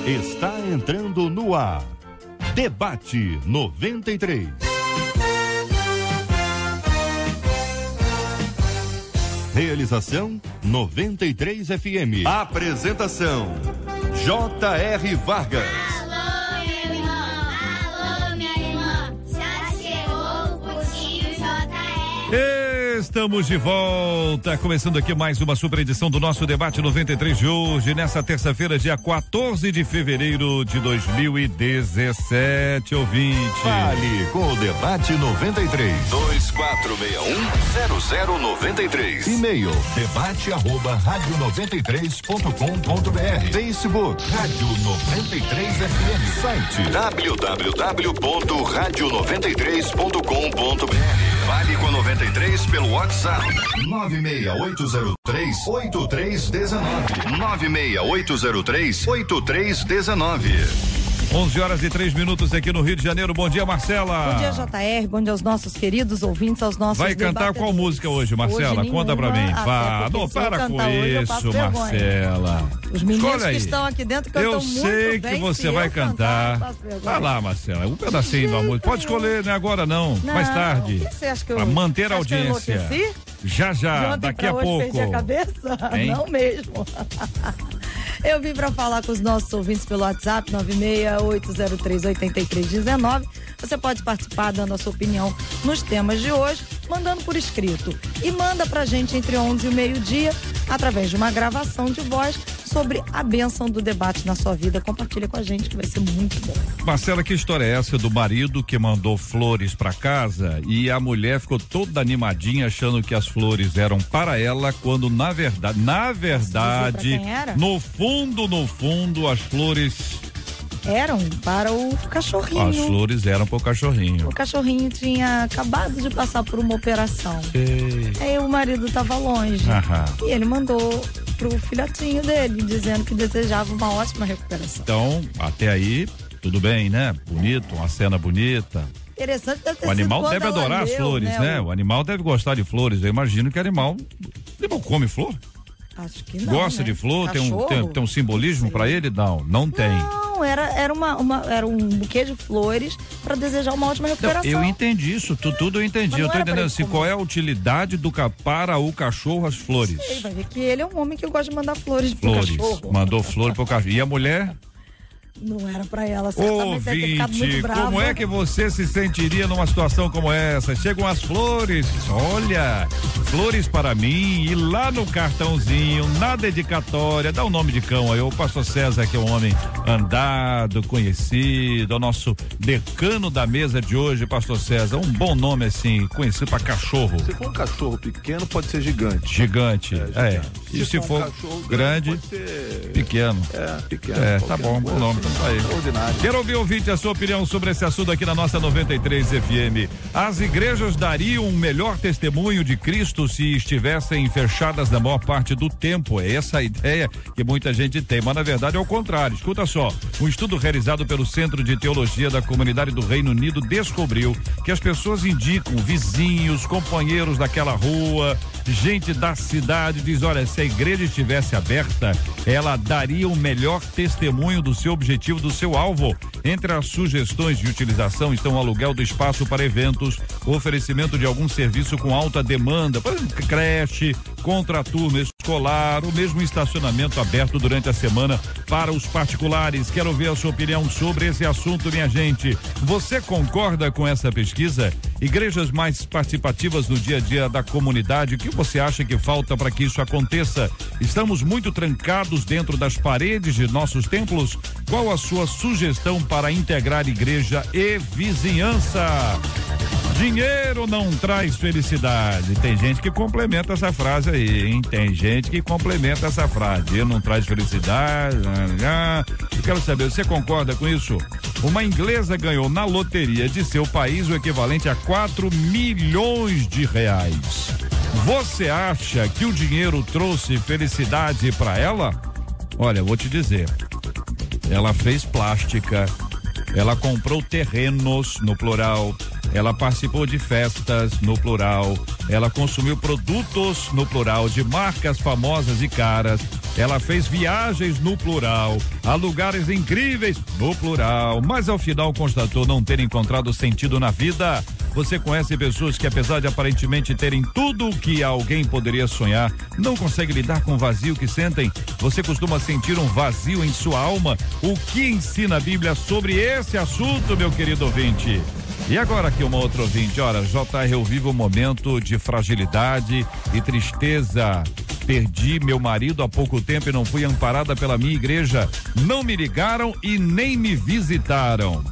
Está entrando no ar. Debate 93. Realização 93 FM. Apresentação J.R. Vargas. Alô, meu irmão. Alô, minha irmã. Já chegou o Putinho J.R. Estamos de volta, começando aqui mais uma super edição do nosso Debate 93 de hoje, nessa terça-feira, dia 14 de fevereiro de 2017, ouvinte. Fale com o Debate 93. 2461-0093. E-mail debate@radio93.com.br. Facebook Rádio 93 FM. Site www.radio93.com.br. Fale com a 93 pelo WhatsApp 96803-8319. 96803-8319. 11h03 aqui no Rio de Janeiro. Bom dia, Marcela. Bom dia, JR. Bom dia aos nossos queridos ouvintes, aos nossos Vai cantar qual música hoje, Marcela? Hoje Conta pra mim. Vá, não para com isso, Marcela. Os meninos que estão aqui dentro cantam muito bem. Eu sei que você vai cantar. Vai lá, Marcela. Um pedacinho da música. Pode escolher, não é agora não. Mais tarde. O que você acha que pra manter a audiência. Já, daqui a pouco. Perdi a cabeça? Hein? Não mesmo. Eu vim para falar com os nossos ouvintes pelo WhatsApp 968038319. Você pode participar dando a sua opinião nos temas de hoje, mandando por escrito. E manda pra gente entre 11 e o meio-dia, através de uma gravação de voz sobre a bênção do debate na sua vida. Compartilha com a gente que vai ser muito bom. Marcela, que história é essa do marido que mandou flores pra casa e a mulher ficou toda animadinha achando que as flores eram para ela, quando na verdade, no fundo, as flores eram para o cachorrinho. As flores eram para o cachorrinho. O cachorrinho tinha acabado de passar por uma operação. Aí o marido estava longe. E ele mandou pro filhotinho dele, dizendo que desejava uma ótima recuperação. Então, até aí, tudo bem, né? Bonito, uma cena bonita. Interessante, deve ter o animal deve adorar as flores, né? O animal deve gostar de flores. Eu imagino que o animal come flor. Acho que não. Gosta de flor? Tem um simbolismo para ele? Não tem. Não, era um buquê de flores para desejar uma ótima recuperação. Eu entendi isso, tudo eu entendi. Eu tô entendendo assim, qual é a utilidade para o cachorro as flores? Sei, vai ver que ele é um homem que gosta de mandar flores pro cachorro. Mandou flores pro cachorro. E a mulher? Não era pra ela, certamente deve ter ficado muito brava. Como é que você se sentiria numa situação como essa? Chegam as flores, olha, flores para mim, e lá no cartãozinho, na dedicatória, dá o nome de cão aí, o pastor César, que é um homem andado, conhecido, é o nosso decano da mesa de hoje, pastor César, um bom nome assim, conhecido para cachorro. Se for um cachorro pequeno, pode ser gigante. Gigante. E se for grande, pode ser pequeno. Pequeno. Tá bom, bom nome. Ordinário. Quero ouvir, ouvinte, a sua opinião sobre esse assunto aqui na nossa 93 FM. As igrejas dariam um melhor testemunho de Cristo se estivessem fechadas na maior parte do tempo. É essa a ideia que muita gente tem, mas na verdade é o contrário. Escuta só, um estudo realizado pelo Centro de Teologia da Comunidade do Reino Unido descobriu que as pessoas indicam vizinhos, companheiros daquela rua, gente da cidade, diz, olha, se a igreja estivesse aberta, ela daria um melhor testemunho do seu objetivo, do seu alvo. Entre as sugestões de utilização estão o aluguel do espaço para eventos, o oferecimento de algum serviço com alta demanda, por exemplo, creche, contraturno escolar, o mesmo estacionamento aberto durante a semana para os particulares. Quero ver a sua opinião sobre esse assunto, minha gente. Você concorda com essa pesquisa? Igrejas mais participativas no dia a dia da comunidade, o que você acha que falta para que isso aconteça? Estamos muito trancados dentro das paredes de nossos templos? Qual a sua sugestão para integrar igreja e vizinhança? Dinheiro não traz felicidade. Tem gente que complementa essa frase aí, hein? Tem gente que complementa essa frase. Dinheiro não traz felicidade. Eu quero saber, você concorda com isso? Uma inglesa ganhou na loteria de seu país o equivalente a 4 milhões de reais. Você acha que o dinheiro trouxe felicidade para ela? Olha, eu vou te dizer. Ela fez plástica, ela comprou terrenos, no plural, ela participou de festas, no plural, ela consumiu produtos, no plural, de marcas famosas e caras, Ela fez viagens no plural, a lugares incríveis no plural, mas ao final constatou não ter encontrado sentido na vida. Você conhece pessoas que, apesar de aparentemente terem tudo o que alguém poderia sonhar, não conseguem lidar com o vazio que sentem? Você costuma sentir um vazio em sua alma? O que ensina a Bíblia sobre esse assunto, meu querido ouvinte? E agora aqui uma outra ouvinte, olha, JR, eu vivo um momento de fragilidade e tristeza. Perdi meu marido há pouco tempo e não fui amparada pela minha igreja. Não me ligaram e nem me visitaram.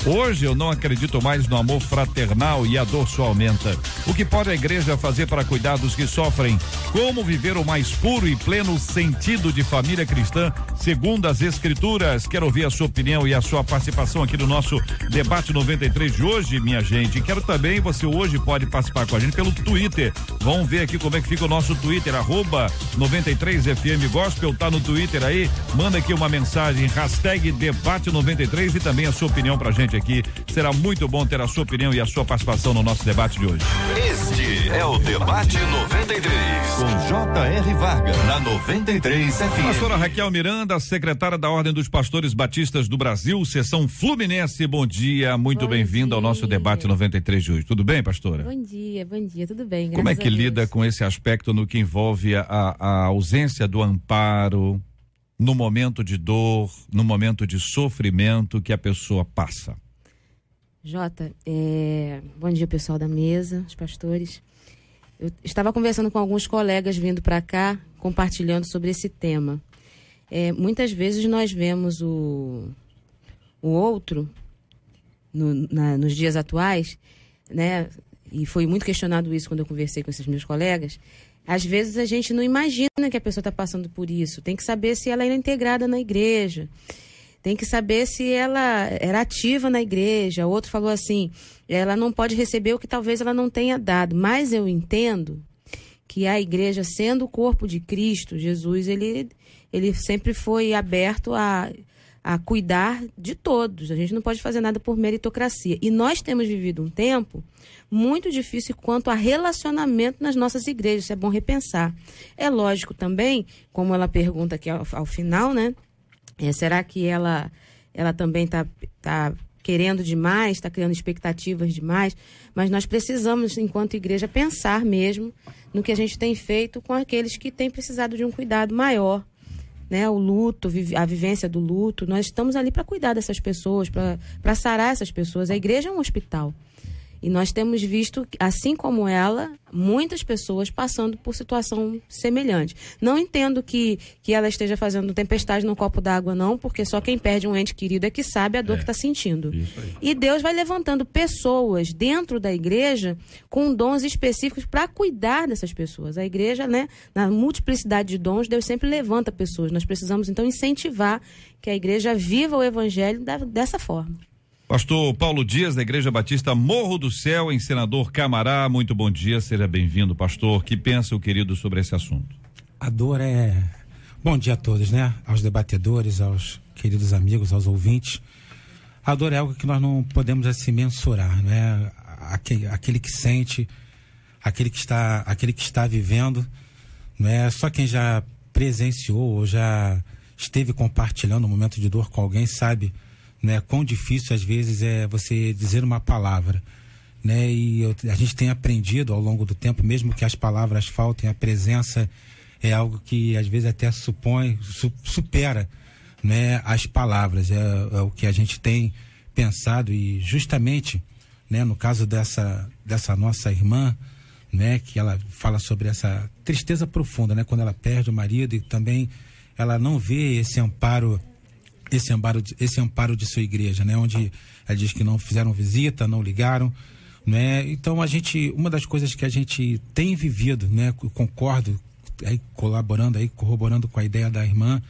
Hoje eu não acredito mais no amor fraternal e a dor só aumenta. O que pode a igreja fazer para cuidar dos que sofrem? Como viver o mais puro e pleno sentido de família cristã, segundo as escrituras? Quero ouvir a sua opinião e a sua participação aqui no nosso debate 93 de hoje, minha gente. Quero também, você hoje pode participar com a gente pelo Twitter. Vamos ver aqui como é que fica o nosso Twitter, @93FM Gospel, tá no Twitter aí. Manda aqui uma mensagem, #debate 93 e também a sua opinião pra gente aqui. Será muito bom ter a sua opinião e a sua participação no nosso debate de hoje. Este é o Debate 93, com J.R. Vargas, na 93 FM. Pastora Raquel Miranda, secretária da Ordem dos Pastores Batistas do Brasil, seção Fluminense, bom dia, muito bem-vinda ao nosso Debate 93 de hoje. Tudo bem, pastora? Bom dia, tudo bem. Como é que lida com esse aspecto no que envolve a ausência do amparo no momento de dor, no momento de sofrimento que a pessoa passa? Jota, bom dia, pessoal da mesa, os pastores. Eu estava conversando com alguns colegas vindo para cá, compartilhando sobre esse tema. Muitas vezes nós vemos o outro nos dias atuais, né? E foi muito questionado isso quando eu conversei com esses meus colegas. Às vezes a gente não imagina que a pessoa está passando por isso. Tem que saber se ela era integrada na igreja. Tem que saber se ela era ativa na igreja. Outro falou assim, ela não pode receber o que talvez ela não tenha dado. Mas eu entendo que a igreja, sendo o corpo de Cristo, Jesus, ele sempre foi aberto a cuidar de todos. A gente não pode fazer nada por meritocracia. E nós temos vivido um tempo muito difícil quanto a relacionamento nas nossas igrejas. Isso é bom repensar. É lógico também, como ela pergunta aqui ao final, né? Será que ela também está querendo demais, está criando expectativas demais? Mas nós precisamos, enquanto igreja, pensar mesmo no que a gente tem feito com aqueles que têm precisado de um cuidado maior, né? O luto, a vivência do luto. Nós estamos ali para cuidar dessas pessoas, para sarar essas pessoas. A igreja é um hospital. E nós temos visto, assim como ela, muitas pessoas passando por situação semelhante. Não entendo que ela esteja fazendo tempestade no copo d'água, não, porque só quem perde um ente querido é que sabe a dor que está sentindo. E Deus vai levantando pessoas dentro da igreja com dons específicos para cuidar dessas pessoas. A igreja, né, na multiplicidade de dons, Deus sempre levanta pessoas. Nós precisamos, então, incentivar que a igreja viva o evangelho dessa forma. Pastor Paulo Dias, da Igreja Batista Morro do Céu, em Senador Camará, muito bom dia, seja bem-vindo, pastor. Que pensa o querido sobre esse assunto? A dor Bom dia a todos, né? Aos debatedores, aos queridos amigos, aos ouvintes. A dor é algo que nós não podemos assim mensurar, né? Aquele que sente, aquele que está vivendo, né? Só quem já presenciou ou já esteve compartilhando um momento de dor com alguém sabe, né, quão difícil às vezes é você dizer uma palavra, né? E a gente tem aprendido ao longo do tempo, mesmo que as palavras faltem, a presença é algo que às vezes até supera, né, as palavras. É o que a gente tem pensado e justamente, né, no caso dessa nossa irmã, né, que ela fala sobre essa tristeza profunda, né, quando ela perde o marido e também ela não vê esse amparo de sua igreja, né? Onde ela diz que não fizeram visita, não ligaram, né? Então uma das coisas que a gente tem vivido, né? Eu concordo, aí corroborando com a ideia da irmã,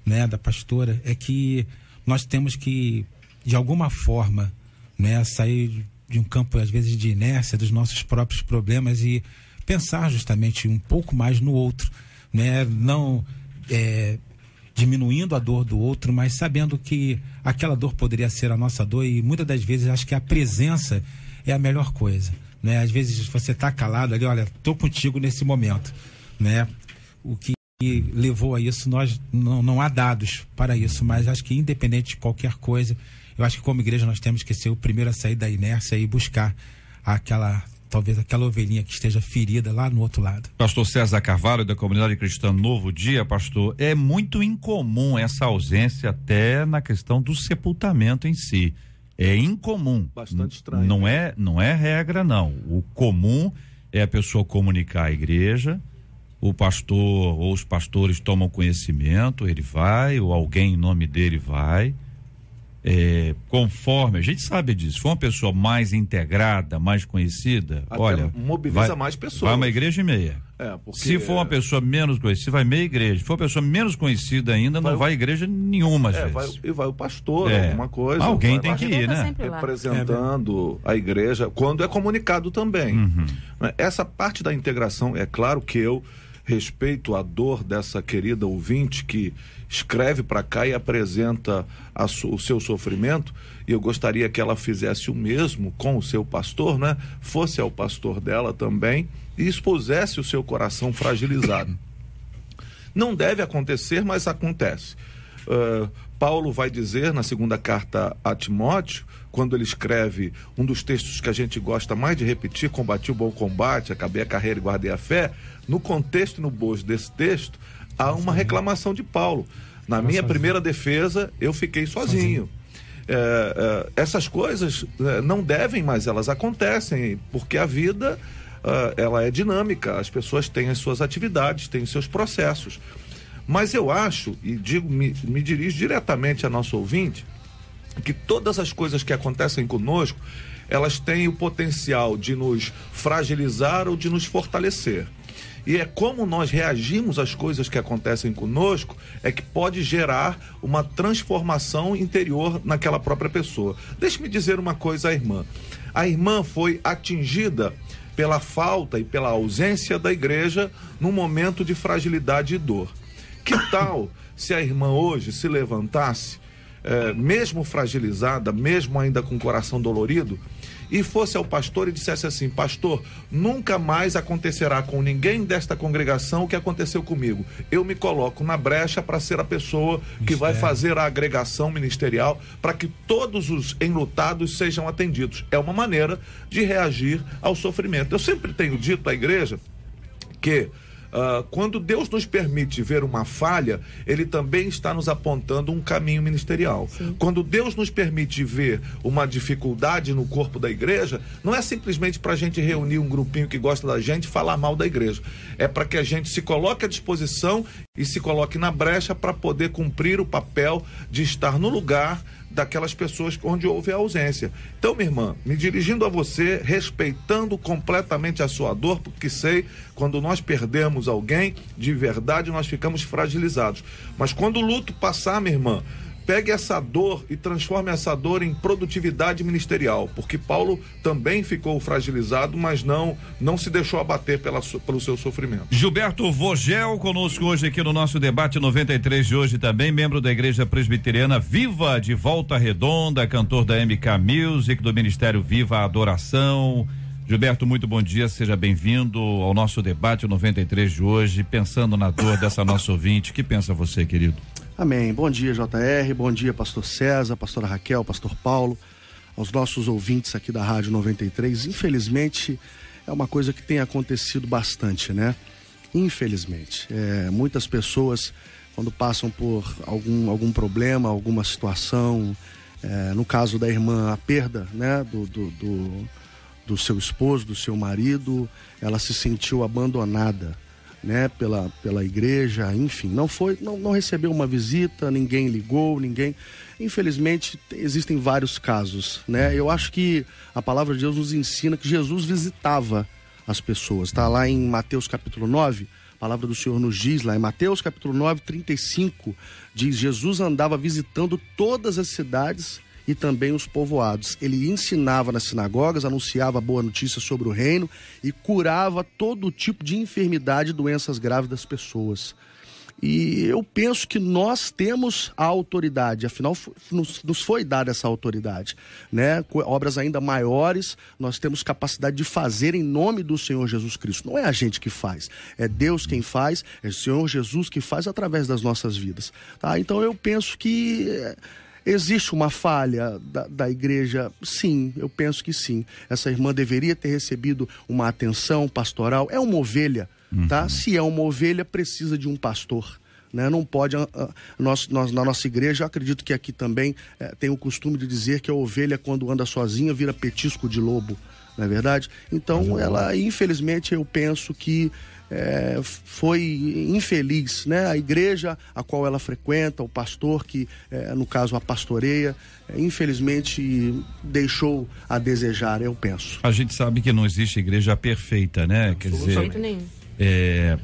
né? Da pastora, é que nós temos que, de alguma forma, né? Sair de um campo, às vezes, de inércia dos nossos próprios problemas e pensar justamente um pouco mais no outro, né? Não diminuindo a dor do outro, mas sabendo que aquela dor poderia ser a nossa dor e muitas das vezes acho que a presença é a melhor coisa, né? Às vezes você está calado ali, olha, tô contigo nesse momento, né? O que e levou a isso. Nós não há dados para isso, mas acho que independente de qualquer coisa, eu acho que como igreja nós temos que ser o primeiro a sair da inércia e buscar talvez aquela ovelhinha que esteja ferida lá no outro lado. Pastor César Carvalho, da Comunidade Cristã Novo Dia. Pastor, é muito incomum essa ausência até na questão do sepultamento em si. É incomum. Bastante estranho. Não é regra, não. O comum é a pessoa comunicar à igreja, o pastor ou os pastores tomam conhecimento, ele vai, ou alguém em nome dele vai. Conforme, a gente sabe disso, se for uma pessoa mais integrada, mais conhecida, até olha, mobiliza mais pessoas. Vai uma igreja e meia. Se for uma pessoa menos conhecida, vai meia igreja. Se for uma pessoa menos conhecida ainda, não vai igreja nenhuma, às vezes. Vai o pastor, alguma coisa. Alguém tem que ir, né? Representando a igreja, quando é comunicado também. Uhum. Essa parte da integração, é claro que eu respeito a dor dessa querida ouvinte que escreve para cá e apresenta o seu sofrimento, e eu gostaria que ela fizesse o mesmo com o seu pastor, né? Fosse ao pastor dela também e expusesse o seu coração fragilizado. Não deve acontecer, mas acontece. Paulo vai dizer na segunda carta a Timóteo, quando ele escreve um dos textos que a gente gosta mais de repetir, combati o bom combate, acabei a carreira e guardei a fé, no contexto e no bojo desse texto, há uma reclamação de Paulo. Na minha primeira defesa, eu fiquei sozinho. Essas coisas não devem, mas elas acontecem, porque a vida ela é dinâmica, as pessoas têm as suas atividades, têm os seus processos. Mas eu acho, e me dirijo diretamente a nosso ouvinte, que todas as coisas que acontecem conosco, elas têm o potencial de nos fragilizar ou de nos fortalecer. E é como nós reagimos às coisas que acontecem conosco é que pode gerar uma transformação interior naquela própria pessoa. Deixe-me dizer uma coisa à irmã. A irmã foi atingida pela falta e pela ausência da igreja num momento de fragilidade e dor. Que tal se a irmã hoje se levantasse, mesmo fragilizada, mesmo ainda com o coração dolorido, e fosse ao pastor e dissesse assim: pastor, nunca mais acontecerá com ninguém desta congregação o que aconteceu comigo. Eu me coloco na brecha para ser a pessoa que vai fazer a agregação ministerial para que todos os enlutados sejam atendidos. É uma maneira de reagir ao sofrimento. Eu sempre tenho dito à igreja que quando Deus nos permite ver uma falha, Ele também está nos apontando um caminho ministerial. Sim. Quando Deus nos permite ver uma dificuldade no corpo da igreja, não é simplesmente para a gente reunir um grupinho que gosta da gente e falar mal da igreja. É para que a gente se coloque à disposição e se coloque na brecha para poder cumprir o papel de estar no lugar daquelas pessoas onde houve a ausência. Então, minha irmã, me dirigindo a você, respeitando completamente a sua dor, porque sei, quando nós perdemos alguém, de verdade nós ficamos fragilizados. Mas quando o luto passar, minha irmã, pegue essa dor e transforme essa dor em produtividade ministerial, porque Paulo também ficou fragilizado, mas não se deixou abater pelo seu sofrimento. Gilberto Vogel conosco hoje aqui no nosso debate 93 de hoje também, membro da Igreja Presbiteriana Viva de Volta Redonda, cantor da MK Music, do Ministério Viva a Adoração. Gilberto, muito bom dia, seja bem-vindo ao nosso debate 93 de hoje, pensando na dor dessa nossa ouvinte. O que pensa você, querido? Amém. Bom dia, JR, bom dia, pastor César, pastora Raquel, pastor Paulo, aos nossos ouvintes aqui da Rádio 93. Infelizmente, é uma coisa que tem acontecido bastante, né? Infelizmente. Muitas pessoas, quando passam por algum problema, alguma situação, no caso da irmã, a perda, né, do seu esposo, do seu marido, ela se sentiu abandonada, né, pela igreja, enfim, não recebeu uma visita, ninguém ligou, infelizmente existem vários casos, né? Eu acho que a palavra de Deus nos ensina que Jesus visitava as pessoas, tá lá em Mateus capítulo 9, a palavra do Senhor nos diz lá em Mateus capítulo 9, 35, diz: Jesus andava visitando todas as cidades e também os povoados. Ele ensinava nas sinagogas, anunciava a boa notícia sobre o reino e curava todo tipo de enfermidade e doenças graves das pessoas. E eu penso que nós temos a autoridade, afinal nos foi dada essa autoridade, né? Obras ainda maiores nós temos capacidade de fazer em nome do Senhor Jesus Cristo. Não é a gente que faz, é Deus quem faz, é o Senhor Jesus que faz através das nossas vidas, tá? Então eu penso que existe uma falha da igreja? Sim, eu penso que sim. Essa irmã deveria ter recebido uma atenção pastoral. É uma ovelha, tá? Se é uma ovelha, precisa de um pastor, né? Não pode, nós na nossa igreja, eu acredito que aqui também tem o costume de dizer que a ovelha, quando anda sozinha, vira petisco de lobo, não é verdade? Então, ela, infelizmente, eu penso que foi infeliz, né? A igreja a qual ela frequenta, o pastor que, no caso, a pastoreia, infelizmente deixou a desejar, eu penso. A gente sabe que não existe igreja perfeita, né? Quer dizer, jeito nenhum.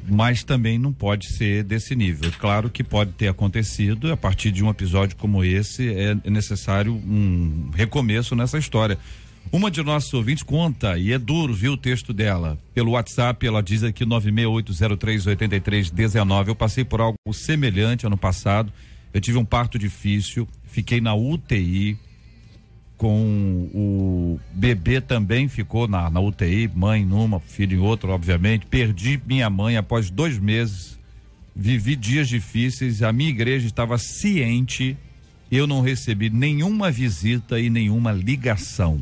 Mas também não pode ser desse nível. Claro que pode ter acontecido, a partir de um episódio como esse é necessário um recomeço nessa história. Uma de nossos ouvintes conta, e é duro, viu, o texto dela. Pelo WhatsApp, ela diz aqui 968038319. Eu passei por algo semelhante ano passado. Eu tive um parto difícil, fiquei na UTI, com o bebê também ficou na UTI, mãe numa, filho em outra, obviamente. Perdi minha mãe após 2 meses, vivi dias difíceis, a minha igreja estava ciente, eu não recebi nenhuma visita e nenhuma ligação.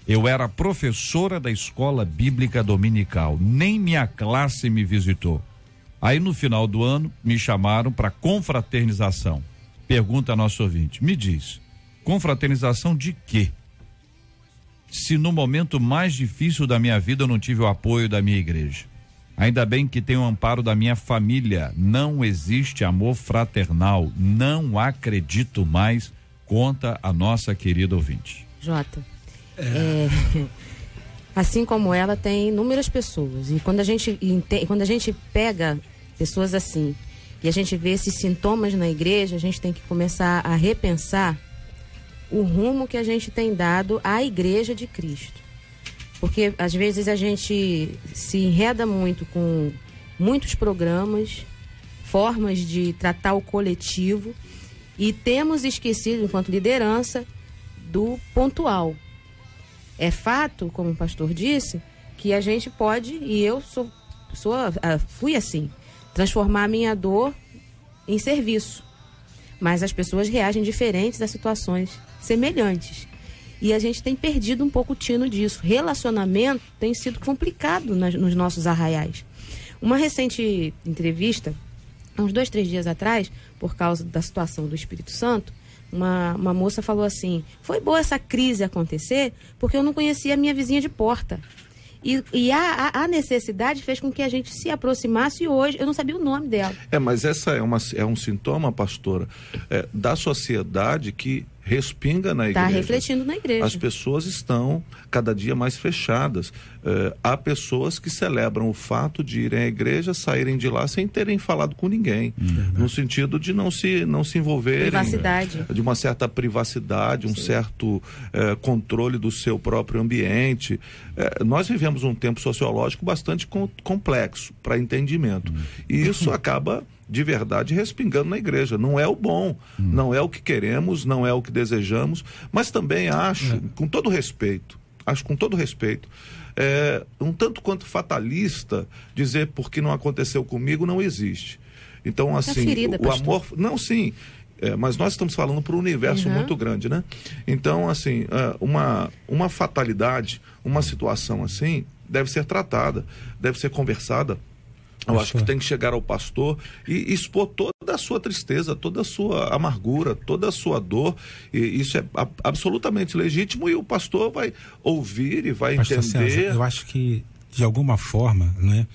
Eu era professora da escola bíblica dominical, nem minha classe me visitou. Aí no final do ano me chamaram para confraternização. Pergunta a nosso ouvinte, me diz, confraternização de quê? Se no momento mais difícil da minha vida eu não tive o apoio da minha igreja. Ainda bem que tenho o amparo da minha família. Não existe amor fraternal. Não acredito mais, conta a nossa querida ouvinte. Jota, assim como ela, tem inúmeras pessoas. E quando a gente pega pessoas assim e a gente vê esses sintomas na igreja, a gente tem que começar a repensar o rumo que a gente tem dado à igreja de Cristo. Porque às vezes a gente se enreda muito com muitos programas, formas de tratar o coletivo, e temos esquecido, enquanto liderança, do pontual. É fato, como o pastor disse, que a gente pode, e eu fui assim, transformar a minha dor em serviço. Mas as pessoas reagem diferentes a situações semelhantes. E a gente tem perdido um pouco o tino disso. Relacionamento tem sido complicado nos nossos arraiais. Uma recente entrevista, uns 2-3 dias atrás, por causa da situação do Espírito Santo, uma moça falou assim: foi boa essa crise acontecer porque eu não conhecia a minha vizinha de porta. E a necessidade fez com que a gente se aproximasse, e hoje eu não sabia o nome dela. Mas essa é um sintoma, pastora, da sociedade que respinga na igreja. Está refletindo na igreja. As pessoas estão cada dia mais fechadas. Há pessoas que celebram o fato de irem à igreja, saírem de lá sem terem falado com ninguém. No sentido de não se envolverem. Privacidade. De uma certa privacidade, um certo controle do seu próprio ambiente. Nós vivemos um tempo sociológico bastante complexo para entendimento. E isso acaba, de verdade, respingando na igreja. Não é o bom, não é o que queremos, não é o que desejamos, mas também acho, com todo respeito, um tanto quanto fatalista dizer porque não aconteceu comigo não existe. Então, assim, ferida, o amor... Não, sim, mas nós estamos falando para um universo muito grande, né? Então, assim, uma fatalidade, uma situação assim, deve ser tratada, deve ser conversada. Eu acho que tem que chegar ao pastor e expor toda a sua tristeza, toda a sua amargura, toda a sua dor. E isso é absolutamente legítimo, e o pastor vai ouvir e vai Pastor entender. César, eu acho que, de alguma forma, né,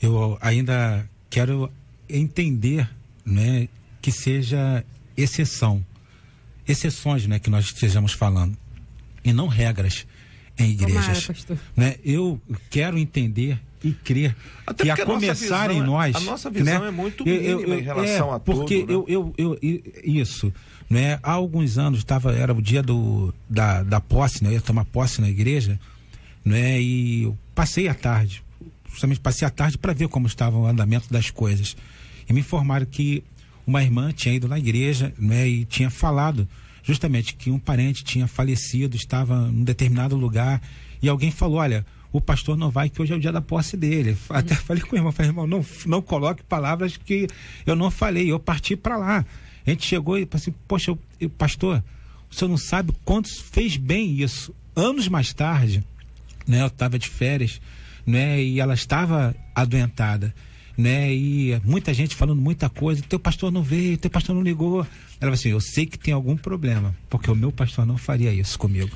eu ainda quero entender, né, que seja exceções, né, que nós estejamos falando, e não regras em igrejas. Tomara, né? Eu quero entender e crer até que a começar em nós, a nossa visão, né, é muito mínima em relação a porque tudo, né? Isso, né? Há alguns anos era o dia da posse, né? Eu ia tomar posse na igreja, né? E eu passei a tarde para ver como estava o andamento das coisas. e me informaram que uma irmã tinha ido na igreja, né, e tinha falado justamente que um parente tinha falecido, estava em um determinado lugar, e alguém falou, olha, o pastor não vai, que hoje é o dia da posse dele. Até falei com o irmão, falei, irmão, não coloque palavras que eu não falei, eu parti para lá. A gente chegou e falou assim, poxa, pastor, o senhor não sabe quantos fez bem isso. Anos mais tarde, né, eu estava de férias, né, e ela estava adoentada, né, e muita gente falando muita coisa, teu pastor não veio, teu pastor não ligou. Ela falou assim, eu sei que tem algum problema, porque o meu pastor não faria isso comigo.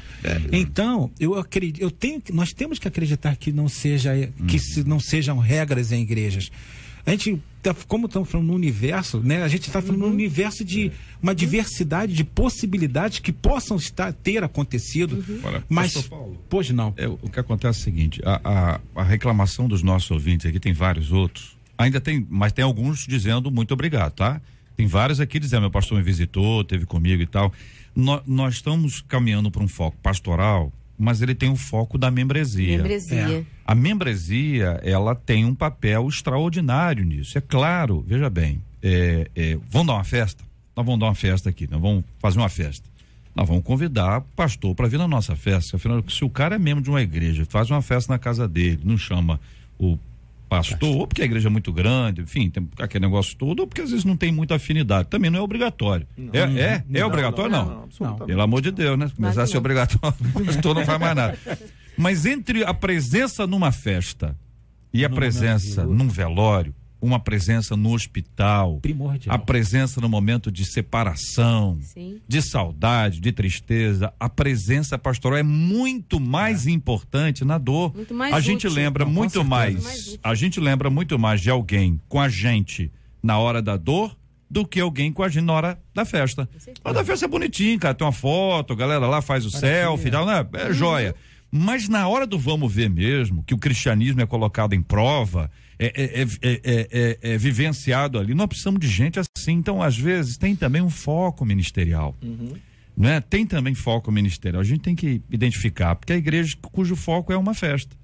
Então, eu acredito, nós temos que acreditar que não sejam regras em igrejas. A gente, como estamos falando no universo, né? A gente está falando no universo de uma diversidade de possibilidades que possam ter acontecido. Mas, pois não. O que acontece é o seguinte, a reclamação dos nossos ouvintes aqui, tem vários outros, mas tem alguns dizendo muito obrigado, tá? Tem vários aqui dizendo, meu pastor me visitou, teve comigo e tal. Nós estamos caminhando para um foco pastoral, mas ele tem um foco da membresia. A membresia, ela tem um papel extraordinário nisso. É claro, veja bem, vamos dar uma festa? Nós vamos dar uma festa aqui, nós vamos fazer uma festa. Nós vamos convidar o pastor para vir na nossa festa. Afinal, se o cara é membro de uma igreja, faz uma festa na casa dele, não chama o pastor, ou porque a igreja é muito grande, enfim, tem aquele negócio todo, ou porque às vezes não tem muita afinidade. Também não é obrigatório. É obrigatório? Não. Pelo amor de Deus, né? Começar a ser obrigatório, o pastor não faz mais nada. Mas entre a presença numa festa e a presença num velório, uma presença no hospital, primordial, a presença no momento de separação, de saudade, de tristeza, a presença pastoral é muito mais importante na dor. A gente lembra muito mais, a gente lembra muito mais de alguém com a gente na hora da dor do que alguém com a gente na hora da festa. A hora da festa é bonitinho, cara, tem uma foto, a galera lá faz o selfie e tal, né? É joia. Mas na hora do vamos ver mesmo, que o cristianismo é colocado em prova, é vivenciado ali, nós precisamos de gente assim. Então, às vezes, tem também um foco ministerial, né? Tem também foco ministerial, a gente tem que identificar, porque a igreja cujo foco é uma festa.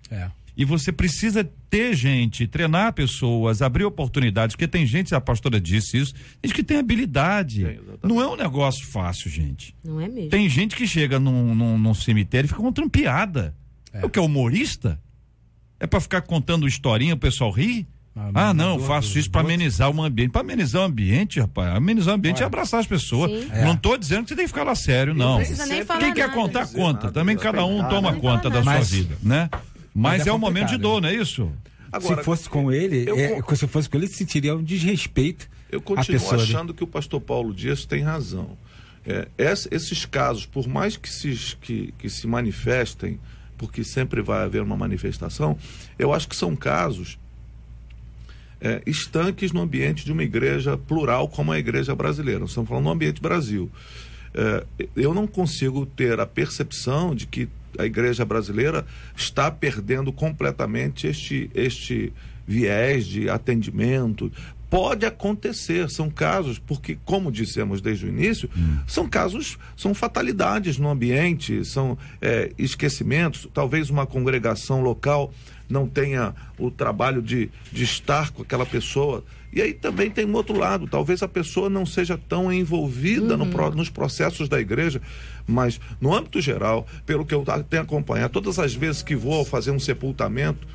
E você precisa ter gente, treinar pessoas, abrir oportunidades, porque tem gente, a pastora disse isso, gente que tem habilidade. Não é um negócio fácil, gente. Não é mesmo. Tem gente que chega num cemitério e fica com trampiada. É o que é humorista? É pra ficar contando historinha, o pessoal ri? Eu faço isso pra amenizar o ambiente. Pra amenizar o ambiente, rapaz, amenizar o ambiente é abraçar as pessoas. Não tô dizendo que você tem que ficar lá sério, não. Não precisa nem falar. Quem quer contar, conta. Também cada um toma conta da sua vida, né? Mas é um momento de dor, não é isso? Agora, se fosse com ele, se sentiria um desrespeito. Eu continuo achando que o pastor Paulo Dias tem razão. Esses casos, por mais que se manifestem, porque sempre vai haver uma manifestação, eu acho que são casos estanques no ambiente de uma igreja plural como a igreja brasileira. Nós estamos falando no ambiente Brasil. Eu não consigo ter a percepção de que a igreja brasileira está perdendo completamente este viés de atendimento. Pode acontecer, são casos, porque, como dissemos desde o início, são casos, são fatalidades no ambiente, são esquecimentos. Talvez uma congregação local não tenha o trabalho de estar com aquela pessoa. E aí também tem um outro lado, talvez a pessoa não seja tão envolvida nos processos da igreja, mas no âmbito geral, pelo que eu tenho acompanhado, todas as vezes que vou fazer um sepultamento,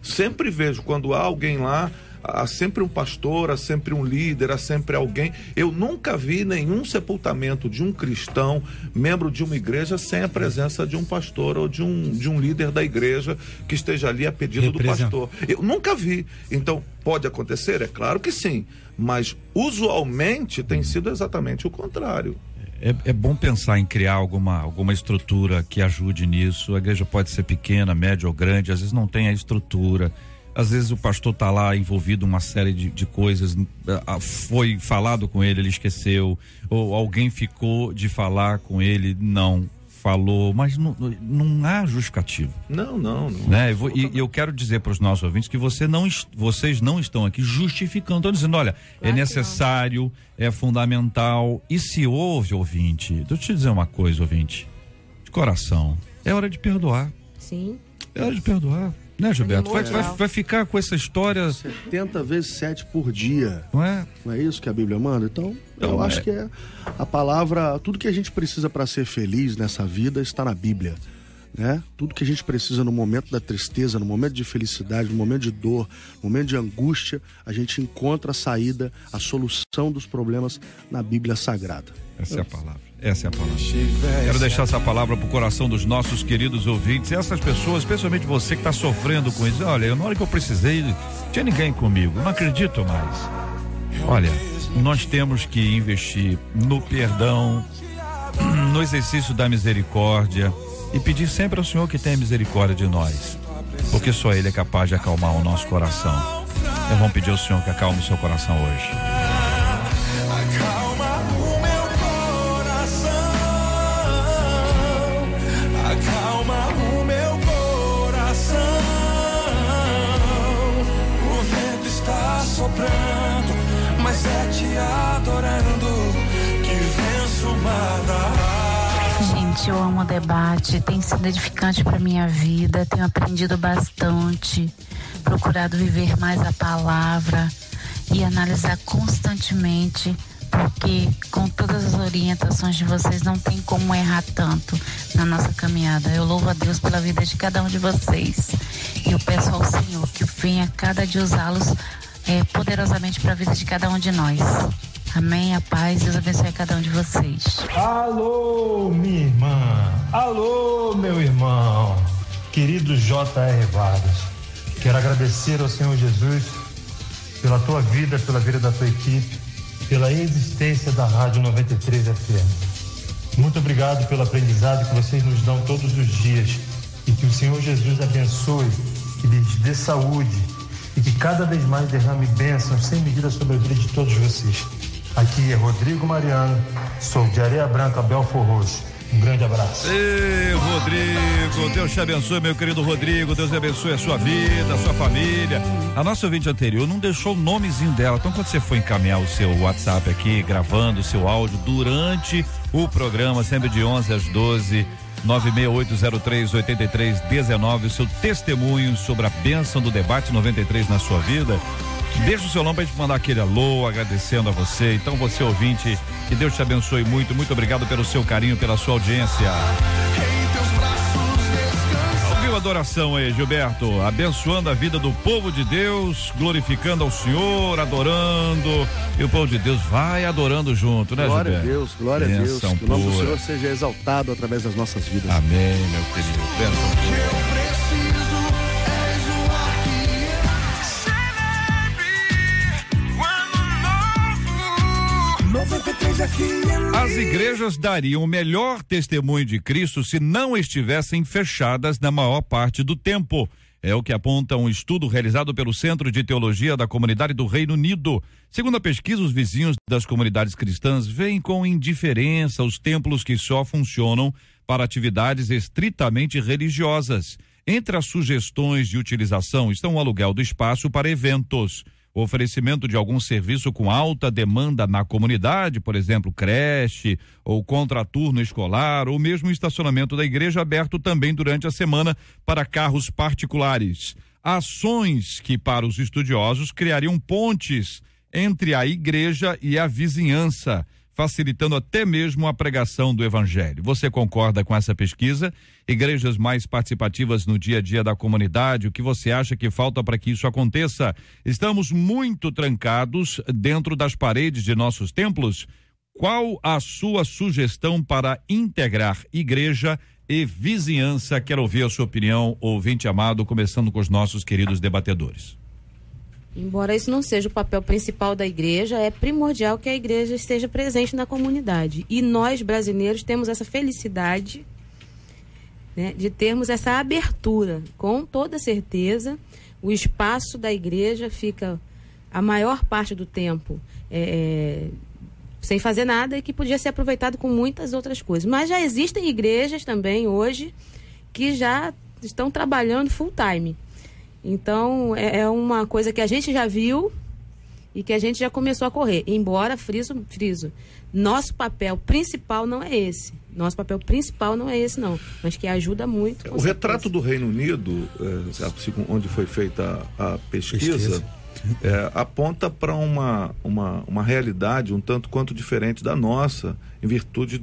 sempre vejo quando há alguém lá, há sempre um pastor, há sempre um líder, há sempre alguém. Eu nunca vi nenhum sepultamento de um cristão, membro de uma igreja, sem a presença de um pastor ou de um líder da igreja que esteja ali a pedido do pastor. Eu nunca vi. Então, pode acontecer? É claro que sim. Mas, usualmente, tem sido exatamente o contrário. É bom pensar em criar alguma estrutura que ajude nisso. A igreja pode ser pequena, média ou grande, às vezes não tem a estrutura. Às vezes o pastor está lá envolvido em uma série de coisas, foi falado com ele, ele esqueceu, ou alguém ficou de falar com ele, não falou, mas não há justificativo. Não. Né? E eu quero dizer para os nossos ouvintes que vocês não estão aqui justificando, estão dizendo, olha, é necessário, é fundamental, e se houve, ouvinte, deixa eu te dizer uma coisa, ouvinte, de coração, é hora de perdoar. Sim. É hora de perdoar. Né, Gilberto? Vai ficar com essa história... 70 vezes 7 por dia. Não é? Não é isso que a Bíblia manda? Então eu acho que é a palavra... Tudo que a gente precisa para ser feliz nessa vida está na Bíblia. Né? Tudo que a gente precisa no momento da tristeza, no momento de felicidade, no momento de dor, no momento de angústia, a gente encontra a saída, a solução dos problemas na Bíblia Sagrada. Essa é a palavra. Essa é a palavra. Quero deixar essa palavra pro coração dos nossos queridos ouvintes. Essas pessoas, especialmente você que está sofrendo com isso. Olha, na hora que eu precisei, não tinha ninguém comigo. Não acredito mais. Olha, nós temos que investir no perdão, no exercício da misericórdia e pedir sempre ao Senhor que tenha misericórdia de nós, porque só Ele é capaz de acalmar o nosso coração. Então vamos pedir ao Senhor que acalme o seu coração hoje. Acalma o meu coração. O vento está soprando, mas é te adorando que venço o mar. Gente, eu amo o debate, tem sido edificante para minha vida, tenho aprendido bastante, procurado viver mais a palavra e analisar constantemente, porque com todas as orientações de vocês não tem como errar tanto na nossa caminhada. Eu louvo a Deus pela vida de cada um de vocês e eu peço ao Senhor que venha cada dia usá-los poderosamente para a vida de cada um de nós. Amém, a paz, Deus abençoe cada um de vocês. Alô, minha irmã, alô, meu irmão, querido J.R. Vargas, quero agradecer ao Senhor Jesus pela tua vida, pela vida da tua equipe, pela existência da Rádio 93 FM. Muito obrigado pelo aprendizado que vocês nos dão todos os dias e que o Senhor Jesus abençoe, que lhes dê saúde e que cada vez mais derrame bênçãos sem medida sobre a vida de todos vocês. Aqui é Rodrigo Mariano, sou de Areia Branca, Belfor Roxo. Um grande abraço. Ei, Rodrigo, Deus te abençoe, meu querido Rodrigo, Deus abençoe a sua vida, a sua família. A nossa ouvinte anterior não deixou o nomezinho dela, então quando você for encaminhar o seu WhatsApp aqui, gravando o seu áudio durante o programa, sempre de 11 às 12, 968038319, o seu testemunho sobre a bênção do debate 93 na sua vida. Deixa o seu nome pra gente mandar aquele alô, agradecendo a você. Então, você ouvinte, que Deus te abençoe muito. Muito obrigado pelo seu carinho, pela sua audiência. Ouviu a adoração aí, Gilberto? Abençoando a vida do povo de Deus, glorificando ao Senhor, adorando. E o povo de Deus vai adorando junto, né, Gilberto? Glória a Deus, glória a Deus. Que o nome do Senhor seja exaltado através das nossas vidas. Amém, meu querido. Bênção pura. As igrejas dariam o melhor testemunho de Cristo se não estivessem fechadas na maior parte do tempo. É o que aponta um estudo realizado pelo Centro de Teologia da Comunidade do Reino Unido. Segundo a pesquisa, os vizinhos das comunidades cristãs veem com indiferença os templos que só funcionam para atividades estritamente religiosas. Entre as sugestões de utilização estão o aluguel do espaço para eventos, o oferecimento de algum serviço com alta demanda na comunidade, por exemplo, creche ou contraturno escolar, ou mesmo o estacionamento da igreja aberto também durante a semana para carros particulares. Ações que, para os estudiosos, criariam pontes entre a igreja e a vizinhança, facilitando até mesmo a pregação do evangelho. Você concorda com essa pesquisa? Igrejas mais participativas no dia a dia da comunidade, o que você acha que falta para que isso aconteça? Estamos muito trancados dentro das paredes de nossos templos? Qual a sua sugestão para integrar igreja e vizinhança? Quero ouvir a sua opinião, ouvinte amado, começando com os nossos queridos debatedores. Embora isso não seja o papel principal da igreja, é primordial que a igreja esteja presente na comunidade. E nós, brasileiros, temos essa felicidade, né, de termos essa abertura. Com toda certeza, o espaço da igreja fica a maior parte do tempo sem fazer nada e que podia ser aproveitado com muitas outras coisas. Mas já existem igrejas também hoje que já estão trabalhando full time. Então, é uma coisa que a gente já viu e que a gente já começou a correr. Embora, friso, nosso papel principal não é esse. Nosso papel principal não é esse, não, mas que ajuda muito. O retrato do Reino Unido, onde foi feita a pesquisa. Aponta para uma realidade um tanto quanto diferente da nossa, em virtude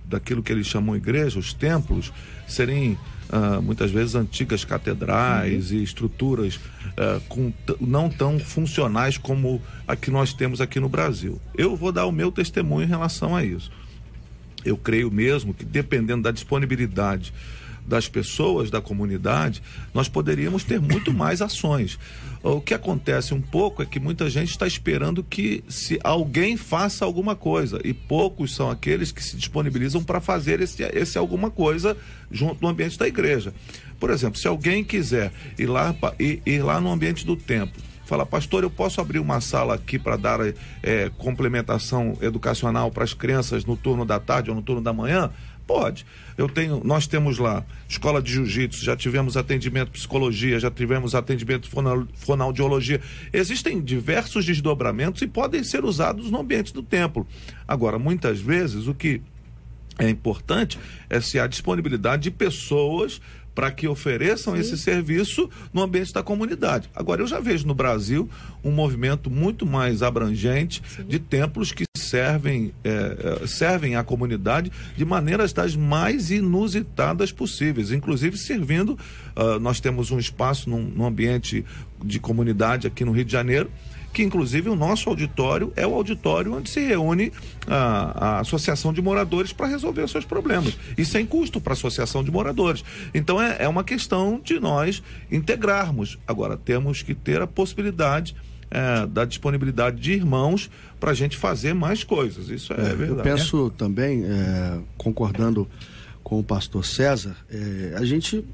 daquilo que eles chamam igreja, os templos, serem muitas vezes antigas catedrais e estruturas não tão funcionais como a que nós temos aqui no Brasil. Eu vou dar o meu testemunho em relação a isso. Eu creio mesmo que, dependendo da disponibilidade das pessoas da comunidade, nós poderíamos ter muito mais ações. O que acontece um pouco é que muita gente está esperando que alguém faça alguma coisa, e poucos são aqueles que se disponibilizam para fazer esse alguma coisa junto no ambiente da igreja. Por exemplo, se alguém quiser ir lá no ambiente do templo, fala: pastor, eu posso abrir uma sala aqui para dar complementação educacional para as crianças no turno da tarde ou no turno da manhã? Pode. Nós temos lá escola de jiu-jitsu, já tivemos atendimento psicologia, já tivemos atendimento fonoaudiologia. Existem diversos desdobramentos e podem ser usados no ambiente do templo. Agora, muitas vezes, o que é importante é se há disponibilidade de pessoas para que ofereçam esse serviço no ambiente da comunidade. Agora, eu já vejo no Brasil um movimento muito mais abrangente de templos que servem à comunidade de maneiras das mais inusitadas possíveis, inclusive servindo, nós temos um espaço num ambiente de comunidade aqui no Rio de Janeiro, que inclusive o nosso auditório é o auditório onde se reúne a associação de moradores para resolver os seus problemas, e sem custo para a associação de moradores. Então é uma questão de nós integrarmos. Agora, temos que ter a possibilidade da disponibilidade de irmãos para a gente fazer mais coisas. Isso é verdade. Eu penso também, concordando com o pastor César, a gente,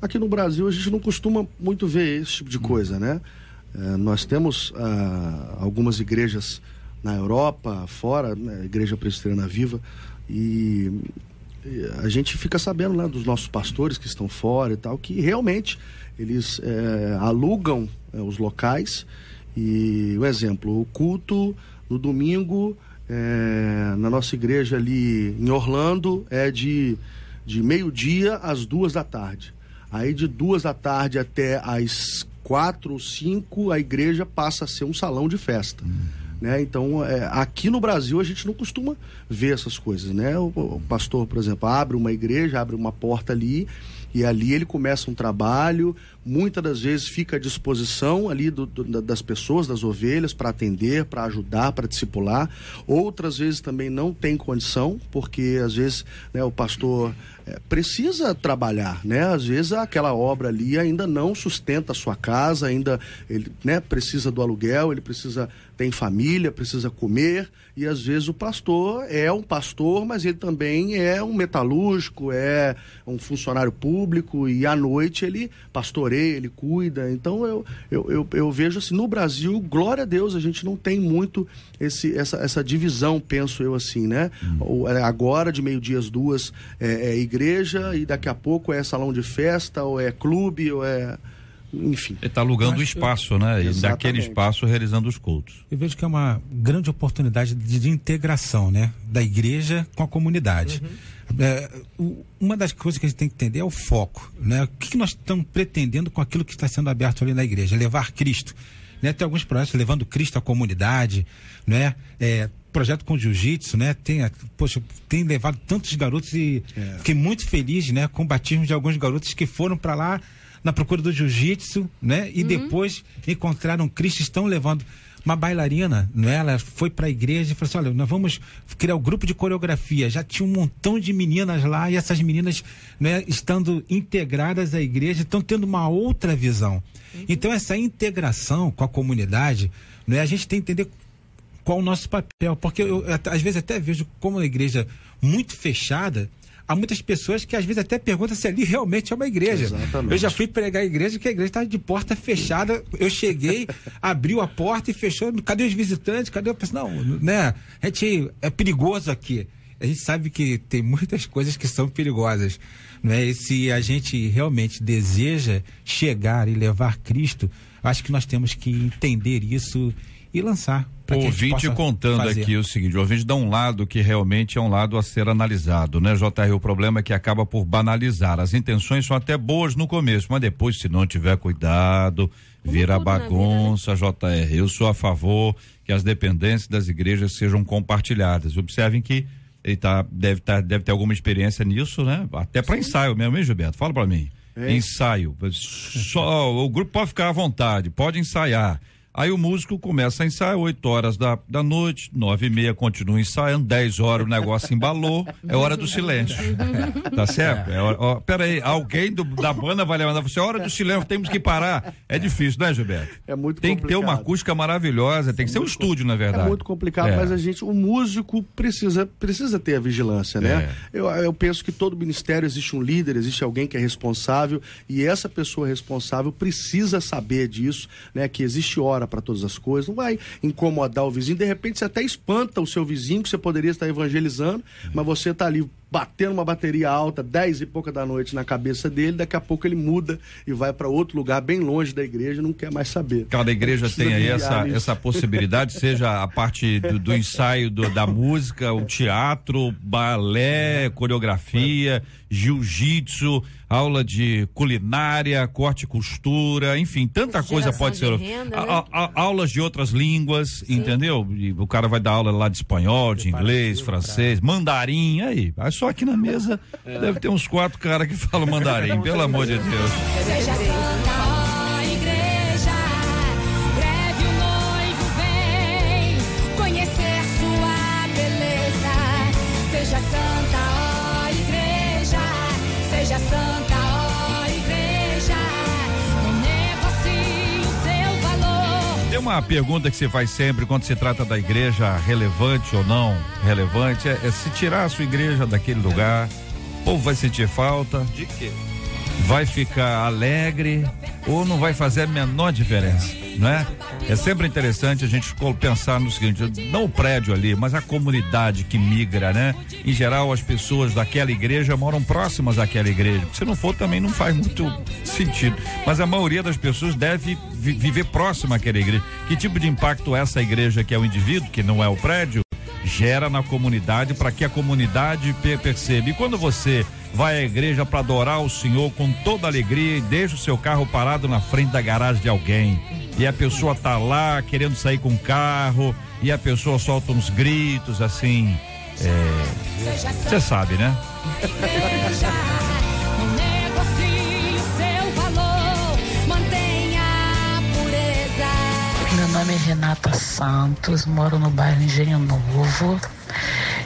aqui no Brasil, a gente não costuma muito ver esse tipo de coisa, né? Nós temos algumas igrejas na Europa, fora, né, Igreja Presbiteriana Viva, e a gente fica sabendo, né, dos nossos pastores que estão fora e tal, que realmente eles alugam os locais. E um exemplo, o culto no domingo na nossa igreja ali em Orlando é de meio-dia às 2h. Aí de 2h até às 4 ou 5 a igreja passa a ser um salão de festa. Né? Então, aqui no Brasil a gente não costuma ver essas coisas, né? O pastor, por exemplo, abre uma igreja, abre uma porta ali, e ali ele começa um trabalho, muitas das vezes fica à disposição ali das pessoas, das ovelhas, para atender, para ajudar, para discipular. Outras vezes também não tem condição, porque às vezes, né, o pastor precisa trabalhar, né? Às vezes aquela obra ali ainda não sustenta a sua casa, ainda ele, né, precisa do aluguel, ele tem família, precisa comer, e às vezes o pastor é um pastor, mas ele também é um metalúrgico, é um funcionário público, e à noite ele pastoreia, ele cuida. Então eu vejo assim, no Brasil, glória a Deus, a gente não tem muito essa divisão, penso eu assim, né? Agora de meio-dia às 2 é igreja, e daqui a pouco é salão de festa, ou é clube, ou enfim. Ele está alugando o espaço, né? E daquele espaço realizando os cultos. Eu vejo que é uma grande oportunidade de integração, né? Da igreja com a comunidade. Uma das coisas que a gente tem que entender é o foco, né? O que nós estamos pretendendo com aquilo que está sendo aberto ali na igreja? Levar Cristo, né? Tem alguns projetos levando Cristo à comunidade, né? Projeto com jiu-jitsu, né? Tem levado tantos garotos, e fiquei muito feliz, né? Com o batismo de alguns garotos que foram para lá na procura do jiu-jitsu, né? E depois encontraram Cristo, estão levando uma bailarina, né? Ela foi para a igreja e falou assim: olha, nós vamos criar um grupo de coreografia. Já tinha um montão de meninas lá, e essas meninas, né, estando integradas à igreja, estão tendo uma outra visão. Então essa integração com a comunidade, né? A gente tem que entender qual o nosso papel, porque eu às vezes até vejo como uma igreja muito fechada. Há muitas pessoas que às vezes até perguntam se ali realmente é uma igreja. Exatamente. Eu já fui pregar a igreja, que a igreja estava de porta fechada. Eu cheguei, abriu a porta e fechou. Cadê os visitantes? Cadê o pessoal? Não, né? A gente, é perigoso aqui. A gente sabe que tem muitas coisas que são perigosas, né? E se a gente realmente deseja chegar e levar Cristo, acho que nós temos que entender isso e lançar. O ouvinte contando aqui o seguinte, o ouvinte dá um lado que realmente é um lado a ser analisado, né, JR? O problema é que acaba por banalizar. As intenções são até boas no começo, mas depois, se não tiver cuidado, vira bagunça, vida, né? JR. Eu sou a favor que as dependências das igrejas sejam compartilhadas. Observem que ele deve ter alguma experiência nisso, né? Até para ensaio mesmo, hein, Gilberto? Fala para mim. Ensaio. Só o grupo pode ficar à vontade, pode ensaiar. Aí o músico começa a ensaiar 8 horas da noite, 9h30 continua ensaiando, 10 horas o negócio embalou, é hora do silêncio. Tá certo? Peraí, alguém da banda vai levantar você, hora do silêncio, temos que parar. É difícil, né, Gilberto? É muito tem complicado. Que ter uma acústica maravilhosa, tem que ser um estúdio, na verdade. É muito complicado, mas o músico precisa ter a vigilância, né? Eu penso que todo ministério existe um líder, existe alguém que é responsável, e essa pessoa responsável precisa saber disso, né? Que existe hora para todas as coisas, não vai incomodar o vizinho, de repente você até espanta o seu vizinho que você poderia estar evangelizando, mas você está ali batendo uma bateria alta, 10 e pouca da noite na cabeça dele, daqui a pouco ele muda e vai para outro lugar bem longe da igreja, não quer mais saber. Cada igreja tem aí essa possibilidade, seja a parte do ensaio da música, o teatro, balé, coreografia, jiu-jitsu, aula de culinária, corte e costura, enfim, tanta coisa pode ser. Aulas de outras línguas, entendeu? E o cara vai dar aula lá de espanhol, de inglês, francês, mandarim, aí só aqui na mesa deve ter uns 4 caras que falam mandarim, pelo amor de Deus. Seja santa, ó igreja, breve o noivo vem conhecer sua beleza. Seja santa, ó igreja, seja santa, ó igreja, não negocie o seu valor. Tem uma pergunta que se faz sempre quando se trata da igreja, relevante ou não relevante, é se tirar a sua igreja daquele lugar, o povo vai sentir falta? De quê? Vai ficar alegre ou não vai fazer a menor diferença, não é? É sempre interessante a gente pensar no seguinte, não o prédio ali, mas a comunidade que migra, né? Em geral, as pessoas daquela igreja moram próximas àquela igreja. Se não for, também não faz muito sentido. Mas a maioria das pessoas deve viver próxima àquela igreja. Que tipo de impacto essa igreja, que é o indivíduo, que não é o prédio, gera na comunidade, para que a comunidade perceba? E quando você vai à igreja para adorar o Senhor com toda alegria e deixa o seu carro parado na frente da garagem de alguém, e a pessoa tá lá querendo sair com o carro, e a pessoa solta uns gritos assim, você sabe, né? Meu nome é Renata Santos, moro no bairro Engenho Novo.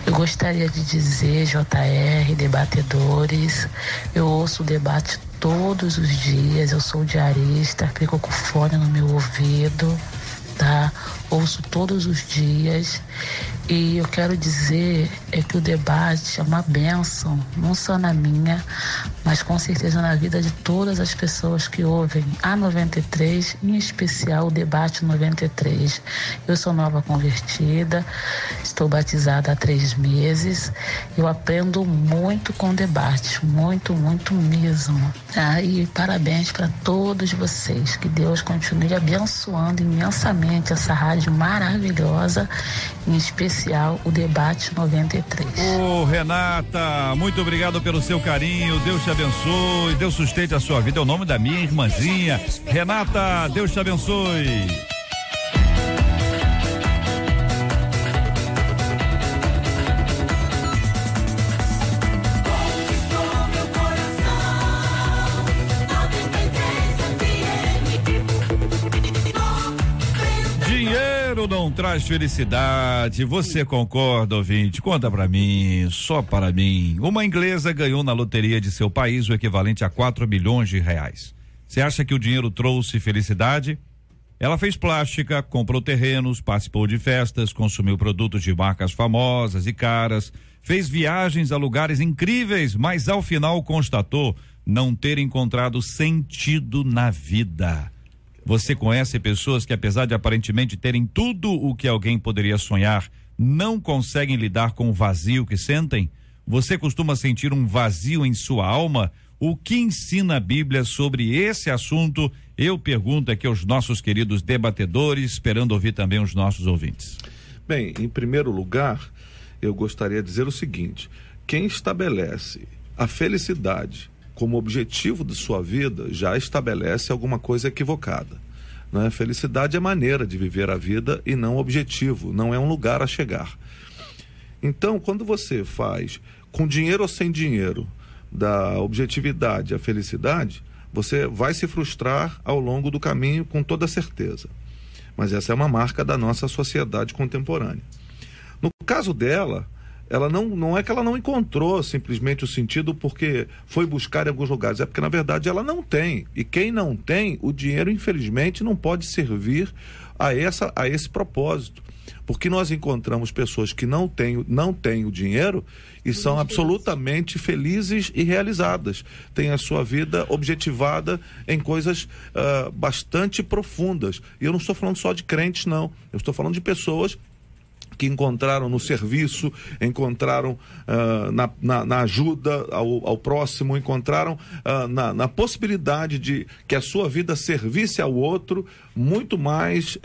Eu gostaria de dizer, JR, debatedores, eu ouço o debate todos os dias, eu sou diarista, fico com fone no meu ouvido, tá? Ouço todos os dias e eu quero dizer que o debate é uma bênção, não só na minha, mas com certeza na vida de todas as pessoas que ouvem a 93, em especial o debate 93. Eu sou nova convertida, estou batizada há 3 meses, eu aprendo muito com o debate, muito, muito mesmo. Tá? E parabéns para todos vocês, que Deus continue abençoando imensamente essa rádio maravilhosa, em especial o debate 93. Ô Renata, muito obrigado pelo seu carinho, Deus te abençoe, Deus sustente a sua vida, é o nome da minha irmãzinha. Renata, Deus te abençoe. Não traz felicidade, você concorda, ouvinte? Conta pra mim, só para mim. Uma inglesa ganhou na loteria de seu país o equivalente a 4 milhões de reais. Você acha que o dinheiro trouxe felicidade? Ela fez plástica, comprou terrenos, participou de festas, consumiu produtos de marcas famosas e caras, fez viagens a lugares incríveis, mas ao final constatou não ter encontrado sentido na vida. Você conhece pessoas que, apesar de aparentemente terem tudo o que alguém poderia sonhar, não conseguem lidar com o vazio que sentem? Você costuma sentir um vazio em sua alma? O que ensina a Bíblia sobre esse assunto? Eu pergunto aqui aos nossos queridos debatedores, esperando ouvir também os nossos ouvintes. Bem, em primeiro lugar, eu gostaria de dizer o seguinte: quem estabelece a felicidade como objetivo de sua vida já estabelece alguma coisa equivocada. Não é? Felicidade é maneira de viver a vida e não objetivo, não é um lugar a chegar. Então, quando você faz com dinheiro ou sem dinheiro da objetividade à felicidade, você vai se frustrar ao longo do caminho com toda certeza. Mas essa é uma marca da nossa sociedade contemporânea. No caso dela, ela não é que ela não encontrou simplesmente o sentido porque foi buscar em alguns lugares, é porque na verdade ela não tem. E quem não tem, o dinheiro infelizmente não pode servir a esse propósito. Porque nós encontramos pessoas que não têm o dinheiro e são absolutamente felizes e realizadas. Têm a sua vida objetivada em coisas bastante profundas. E eu não estou falando só de crentes, não. Eu estou falando de pessoas que encontraram no serviço, encontraram na ajuda ao próximo, encontraram na possibilidade de que a sua vida servisse ao outro muito mais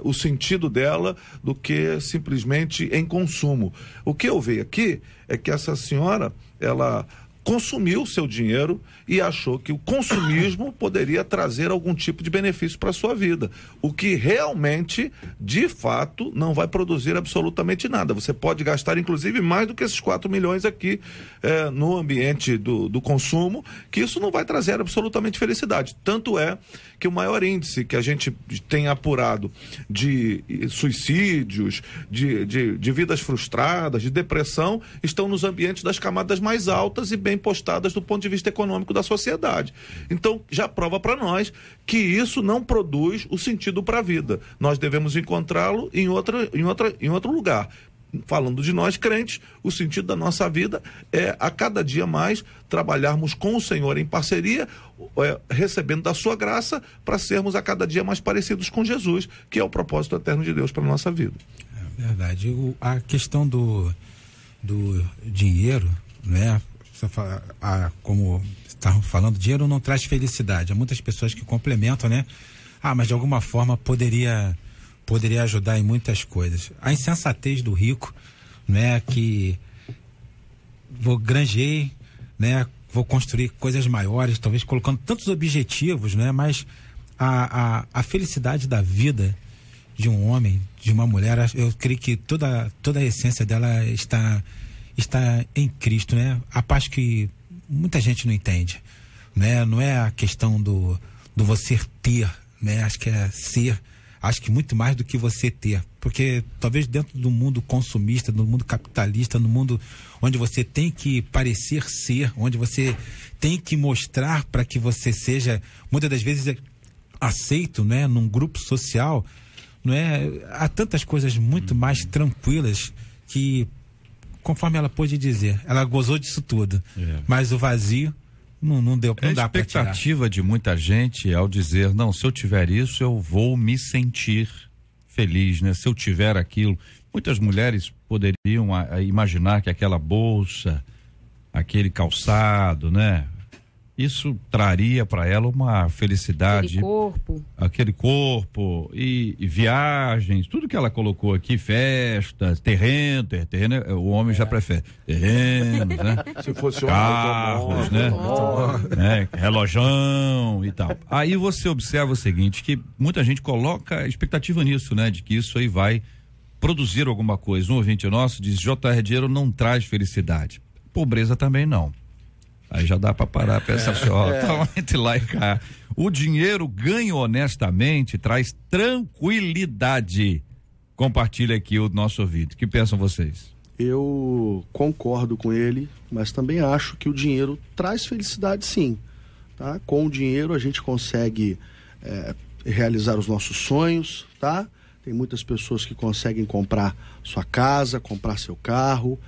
o sentido dela do que simplesmente em consumo. O que eu vejo aqui é que essa senhora, ela consumiu o seu dinheiro e achou que o consumismo poderia trazer algum tipo de benefício para a sua vida, o que realmente, de fato, não vai produzir absolutamente nada. Você pode gastar, inclusive, mais do que esses 4 milhões aqui no ambiente do consumo, que isso não vai trazer absolutamente felicidade. Tanto é que o maior índice que a gente tem apurado de suicídios, de vidas frustradas, de depressão, estão nos ambientes das camadas mais altas e bem postadas do ponto de vista econômico da sociedade. Então, já prova para nós que isso não produz o sentido para a vida. Nós devemos encontrá-lo em outro lugar. Falando de nós crentes, o sentido da nossa vida é a cada dia mais trabalharmos com o Senhor em parceria, recebendo da sua graça para sermos a cada dia mais parecidos com Jesus, que é o propósito eterno de Deus para a nossa vida. É verdade. A questão do dinheiro, né? Como estavam falando, dinheiro não traz felicidade. Há muitas pessoas que complementam, né? Mas de alguma forma poderia ajudar em muitas coisas. A insensatez do rico, né? Que vou granjear, né? Vou construir coisas maiores, talvez colocando tantos objetivos, né? Mas a felicidade da vida de um homem, de uma mulher, eu creio que toda a essência dela está em Cristo, né? A paz que muita gente não entende, né? Não é a questão do você ter, né? Acho que é ser, acho que muito mais do que você ter, porque talvez dentro do mundo consumista, no mundo capitalista, no mundo onde você tem que parecer ser, onde você tem que mostrar para que você seja, muitas das vezes, aceito, né? Num grupo social, não é? Há tantas coisas muito mais tranquilas que, conforme ela pôde dizer, ela gozou disso tudo, mas o vazio não deu, não dá para tirar. A expectativa de muita gente ao dizer, não, se eu tiver isso, eu vou me sentir feliz, né? Se eu tiver aquilo, muitas mulheres poderiam imaginar que aquela bolsa, aquele calçado, né? Isso traria para ela uma felicidade. Aquele corpo e viagens, tudo que ela colocou aqui, festas, terreno, o homem já prefere. Terrenos, né? Se fosse carros, né? Relojão e tal. Aí você observa o seguinte, que muita gente coloca expectativa nisso, né? De que isso aí vai produzir alguma coisa. Um ouvinte nosso diz, J.R. dinheiro não traz felicidade. Pobreza também não. Aí já dá para parar, pensar assim, entre lá e cá. O dinheiro ganho honestamente traz tranquilidade. Compartilha aqui o nosso ouvinte. O que pensam vocês? Eu concordo com ele, mas também acho que o dinheiro traz felicidade, sim. Tá? Com o dinheiro a gente consegue realizar os nossos sonhos, tá? Tem muitas pessoas que conseguem comprar sua casa, comprar seu carro,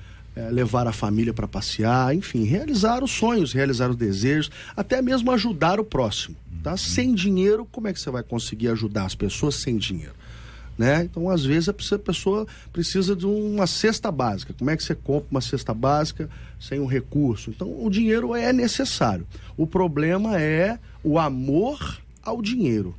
levar a família para passear, enfim, realizar os sonhos, realizar os desejos, até mesmo ajudar o próximo, tá? Sem dinheiro, como é que você vai conseguir ajudar as pessoas sem dinheiro? né? Então, às vezes, a pessoa precisa de uma cesta básica. Como é que você compra uma cesta básica sem um recurso? Então, o dinheiro é necessário. O problema é o amor ao dinheiro.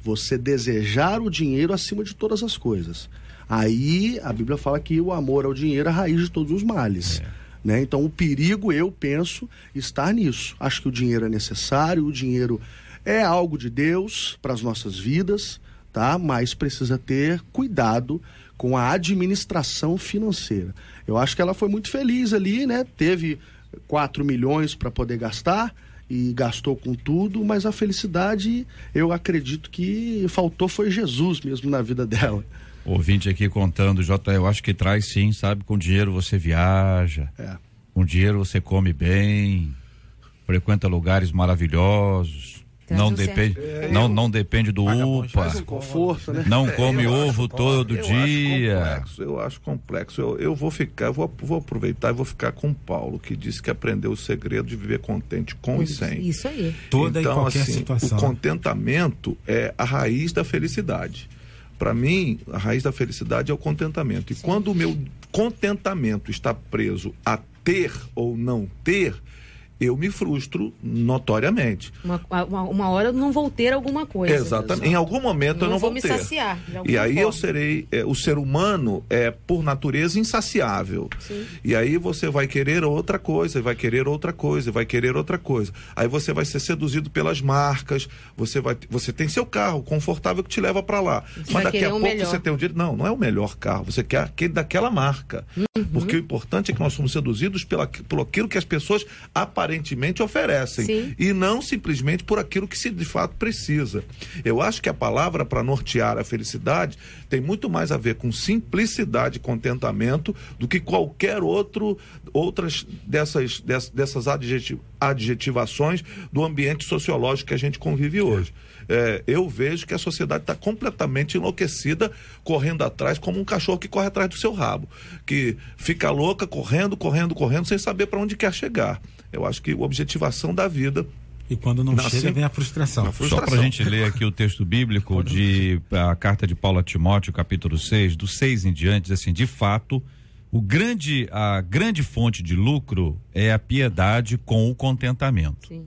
Você desejar o dinheiro acima de todas as coisas. Aí, a Bíblia fala que o amor ao dinheiro é a raiz de todos os males. Né? Então, o perigo, eu penso, está nisso. Acho que o dinheiro é necessário, o dinheiro é algo de Deus para as nossas vidas, tá? Mas precisa ter cuidado com a administração financeira. Eu acho que ela foi muito feliz ali, né? Teve 4 milhões para poder gastar e gastou com tudo, mas a felicidade, eu acredito que faltou foi Jesus mesmo na vida dela. Ouvinte aqui contando, eu acho que traz sim, sabe? Com dinheiro você viaja, com dinheiro você come bem, frequenta lugares maravilhosos. Não depende, não depende do UPA. Conforto, né? Não come ovo todo dia. Eu acho complexo. Eu vou aproveitar e vou ficar com o Paulo, que disse que aprendeu o segredo de viver contente com e sem. Isso aí. Toda então, e qualquer assim, situação. O contentamento é a raiz da felicidade. Para mim, a raiz da felicidade é o contentamento. E quando o meu contentamento está preso a ter ou não ter, eu me frustro notoriamente. Uma hora eu não vou ter alguma coisa. Exatamente. Em algum momento eu não vou me ter. saciar. E aí eu serei... o ser humano é, por natureza, insaciável. Sim. E aí você vai querer outra coisa, vai querer outra coisa, vai querer outra coisa. Aí você vai ser seduzido pelas marcas, você tem seu carro confortável que te leva para lá. Mas daqui a pouco você tem um dia... Não é o melhor carro, você quer aquele daquela marca. Porque o importante é que nós somos seduzidos por aquilo que as pessoas aparentemente oferecem. Sim. E não simplesmente por aquilo que se de fato precisa. Eu acho que a palavra para nortear a felicidade tem muito mais a ver com simplicidade e contentamento do que qualquer outras dessas adjetivações do ambiente sociológico que a gente convive hoje. Eu vejo que a sociedade está completamente enlouquecida, correndo atrás como um cachorro que corre atrás do seu rabo, que fica louca, correndo, sem saber para onde quer chegar. Eu acho que a objetivação da vida... E quando não chega, vem a frustração. Só para a gente ler aqui o texto bíblico a carta de Paulo a Timóteo, capítulo 6, do 6 em diante, diz assim: de fato, a grande fonte de lucro é a piedade com o contentamento. Sim.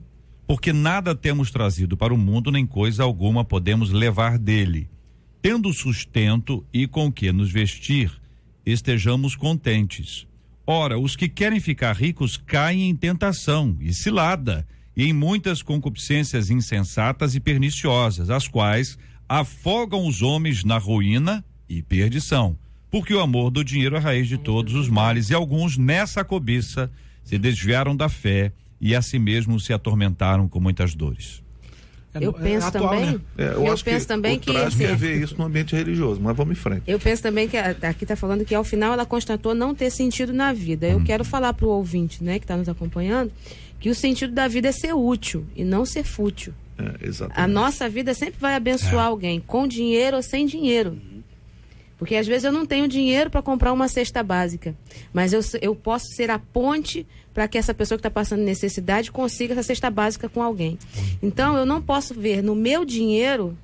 Porque nada temos trazido para o mundo, nem coisa alguma podemos levar dele. Tendo sustento e com que nos vestir, estejamos contentes. Ora, os que querem ficar ricos caem em tentação e cilada, e em muitas concupiscências insensatas e perniciosas, as quais afogam os homens na ruína e perdição. Porque o amor do dinheiro é a raiz de todos os males, e alguns nessa cobiça se desviaram da fé e a si mesmos se atormentaram com muitas dores. Eu penso atual, também. Né? Eu penso também que quer ver isso no ambiente religioso, mas vamos em frente. Eu penso também que aqui está falando que ao final ela constatou não ter sentido na vida. Eu quero falar para o ouvinte, né, que está nos acompanhando, que o sentido da vida é ser útil e não ser fútil. Exatamente. A nossa vida sempre vai abençoar alguém, com dinheiro ou sem dinheiro. Porque às vezes eu não tenho dinheiro para comprar uma cesta básica, mas eu posso ser a ponte para que essa pessoa que está passando necessidade consiga essa cesta básica com alguém. Então eu não posso ver no meu dinheiro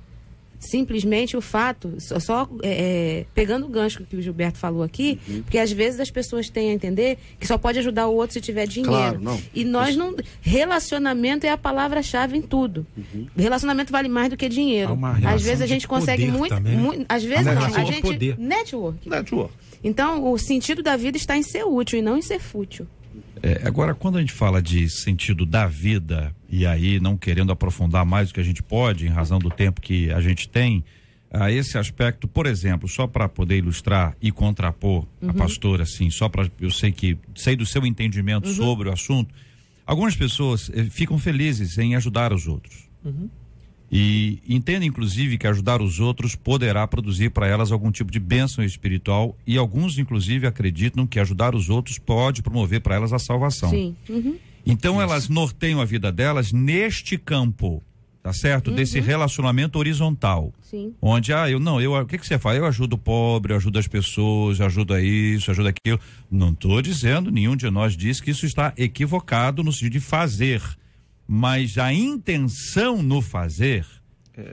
simplesmente o fato, pegando o gancho que o Gilberto falou aqui, porque às vezes as pessoas têm a entender que só pode ajudar o outro se tiver dinheiro. Claro, não. E nós não... Relacionamento é a palavra-chave em tudo. Relacionamento vale mais do que dinheiro. Às vezes a gente consegue muito... Às vezes não. A gente... Poder. Network. Network. Então, o sentido da vida está em ser útil e não em ser fútil. Agora, quando a gente fala de sentido da vida, e aí não querendo aprofundar mais do que a gente pode, em razão do tempo que a gente tem, a esse aspecto, por exemplo, só para poder ilustrar e contrapor a pastora, assim, só para eu sei do seu entendimento sobre o assunto, algumas pessoas ficam felizes em ajudar os outros. E entendem, inclusive, que ajudar os outros poderá produzir para elas algum tipo de bênção espiritual, e alguns, inclusive, acreditam que ajudar os outros pode promover para elas a salvação. Sim. Então, elas norteiam a vida delas neste campo, tá certo? Desse relacionamento horizontal. Sim. Onde, o que você faz? Eu ajudo o pobre, eu ajudo as pessoas, eu ajudo a isso, eu ajudo aquilo. Não estou dizendo, nenhum de nós diz que isso está equivocado no sentido de fazer. Mas a intenção no fazer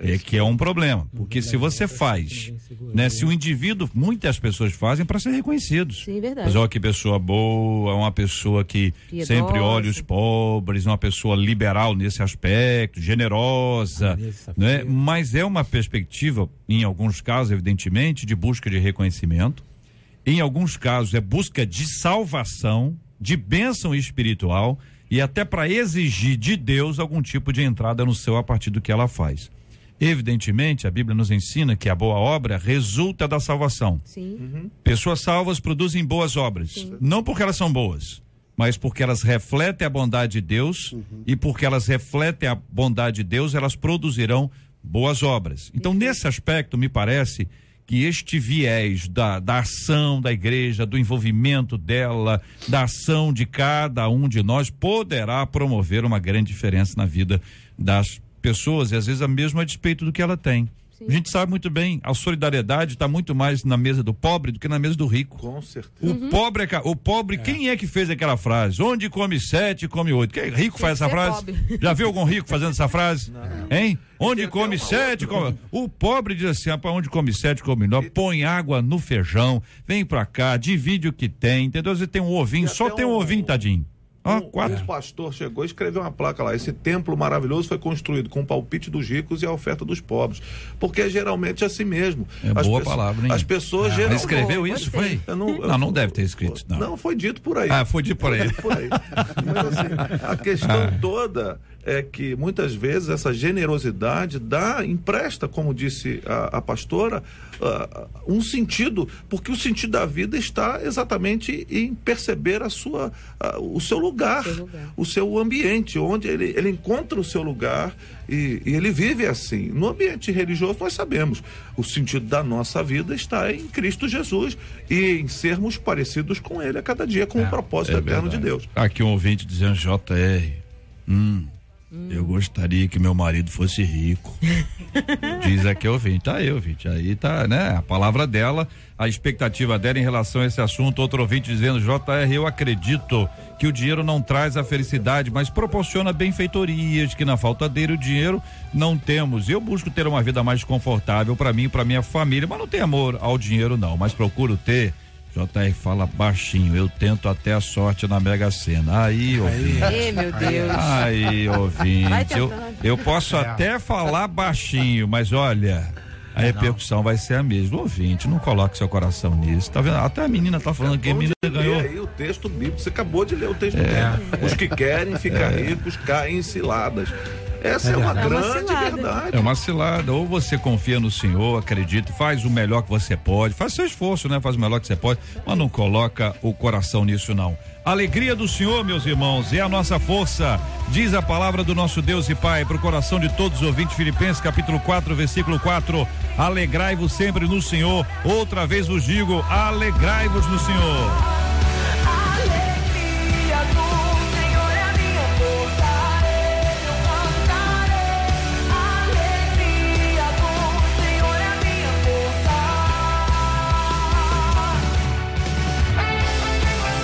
É que é um problema, porque se você faz, né? Se o indivíduo, muitas pessoas fazem para ser reconhecidos. Sim, verdade. Mas olha que pessoa boa, uma pessoa que Piedosa. sempre olha os pobres, uma pessoa liberal nesse aspecto, generosa, né? Mas é uma perspectiva, em alguns casos, evidentemente, de busca de reconhecimento. Em alguns casos é busca de salvação, de bênção espiritual e até para exigir de Deus algum tipo de entrada no céu a partir do que ela faz. Evidentemente, a Bíblia nos ensina que a boa obra resulta da salvação. Sim. Pessoas salvas produzem boas obras, não porque elas são boas, mas porque elas refletem a bondade de Deus e porque elas refletem a bondade de Deus, elas produzirão boas obras. Então, nesse aspecto, me parece que este viés da ação da igreja, do envolvimento dela, da ação de cada um de nós, poderá promover uma grande diferença na vida das pessoas e às vezes mesmo a despeito do que ela tem. Sim. A gente sabe muito bem, a solidariedade está muito mais na mesa do pobre do que na mesa do rico. Com certeza. O pobre, quem é que fez aquela frase? Onde come 7, come 8. Quem rico faz essa frase? Pobre. Já viu algum rico fazendo essa frase? Não. Hein? Onde come 7, come... O pobre diz assim, para onde come 7, come 9, põe água no feijão, vem pra cá, divide o que tem, entendeu? Você tem um ovinho, só tem um ovinho, tadinho. Um pastor chegou e escreveu uma placa lá: esse templo maravilhoso foi construído com o palpite dos ricos e a oferta dos pobres, porque é geralmente assim mesmo. Boa palavra, hein? As pessoas geralmente... Escreveu isso, foi? Não deve ter escrito, não. Não, foi dito por aí. Foi dito por aí. Mas assim, a questão toda é que muitas vezes essa generosidade empresta, como disse a pastora, um sentido, porque o sentido da vida está exatamente em perceber o seu lugar, o seu ambiente, onde ele encontra o seu lugar e ele vive assim. No ambiente religioso nós sabemos, o sentido da nossa vida está em Cristo Jesus e em sermos parecidos com Ele a cada dia, com o propósito eterno de Deus. Aqui um ouvinte dizendo: JR, eu gostaria que meu marido fosse rico. Diz aqui o ouvinte. Ouvinte, aí tá, né? A palavra dela, a expectativa dela em relação a esse assunto. Outro ouvinte dizendo: JR, eu acredito que o dinheiro não traz a felicidade, mas proporciona benfeitorias, que na falta dele o dinheiro não temos. Eu busco ter uma vida mais confortável para mim e para minha família, mas não tenho amor ao dinheiro não, mas procuro ter. JR fala baixinho, eu tento até a sorte na Mega Sena. Aí, ouvinte. Ei, meu Deus. Aí, ouvinte. Eu posso até falar baixinho, mas olha, a repercussão vai ser a mesma. Ouvinte, não coloque seu coração nisso. Tá vendo? Até a menina tá falando que a menina ganhou. Aí o texto bíblico, você acabou de ler o texto bíblico. Os que querem ficar ricos caem em ciladas. Essa é uma grande verdade. É uma cilada. Ou você confia no Senhor, acredita, faz o melhor que você pode, faz seu esforço, né? Faz o melhor que você pode, mas não coloca o coração nisso, não. A alegria do Senhor, meus irmãos, é a nossa força, diz a palavra do nosso Deus e Pai para o coração de todos os ouvintes. Filipenses capítulo 4, versículo 4: alegrai-vos sempre no Senhor. Outra vez vos digo, alegrai-vos no Senhor.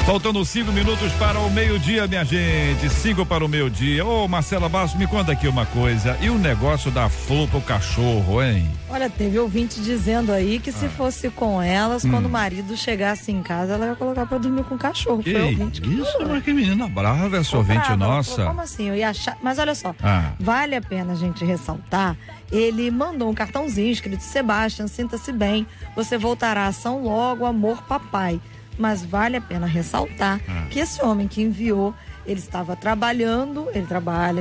Faltando 5 minutos para o meio-dia, minha gente. 5 para o meio-dia. Ô, Marcela Bastos, me conta aqui uma coisa. E o negócio da flor pro cachorro, hein? Olha, teve ouvinte dizendo aí que se fosse com elas, quando o marido chegasse em casa, ela ia colocar pra dormir com o cachorro. Foi ouvinte que isso, mas que menina brava essa ouvinte nossa. Como assim? Eu ia achar. Mas olha só, vale a pena a gente ressaltar. Ele mandou um cartãozinho escrito: Sebastião, sinta-se bem. Você voltará à ação logo, amor, papai. Mas vale a pena ressaltar que esse homem que enviou, ele estava trabalhando, ele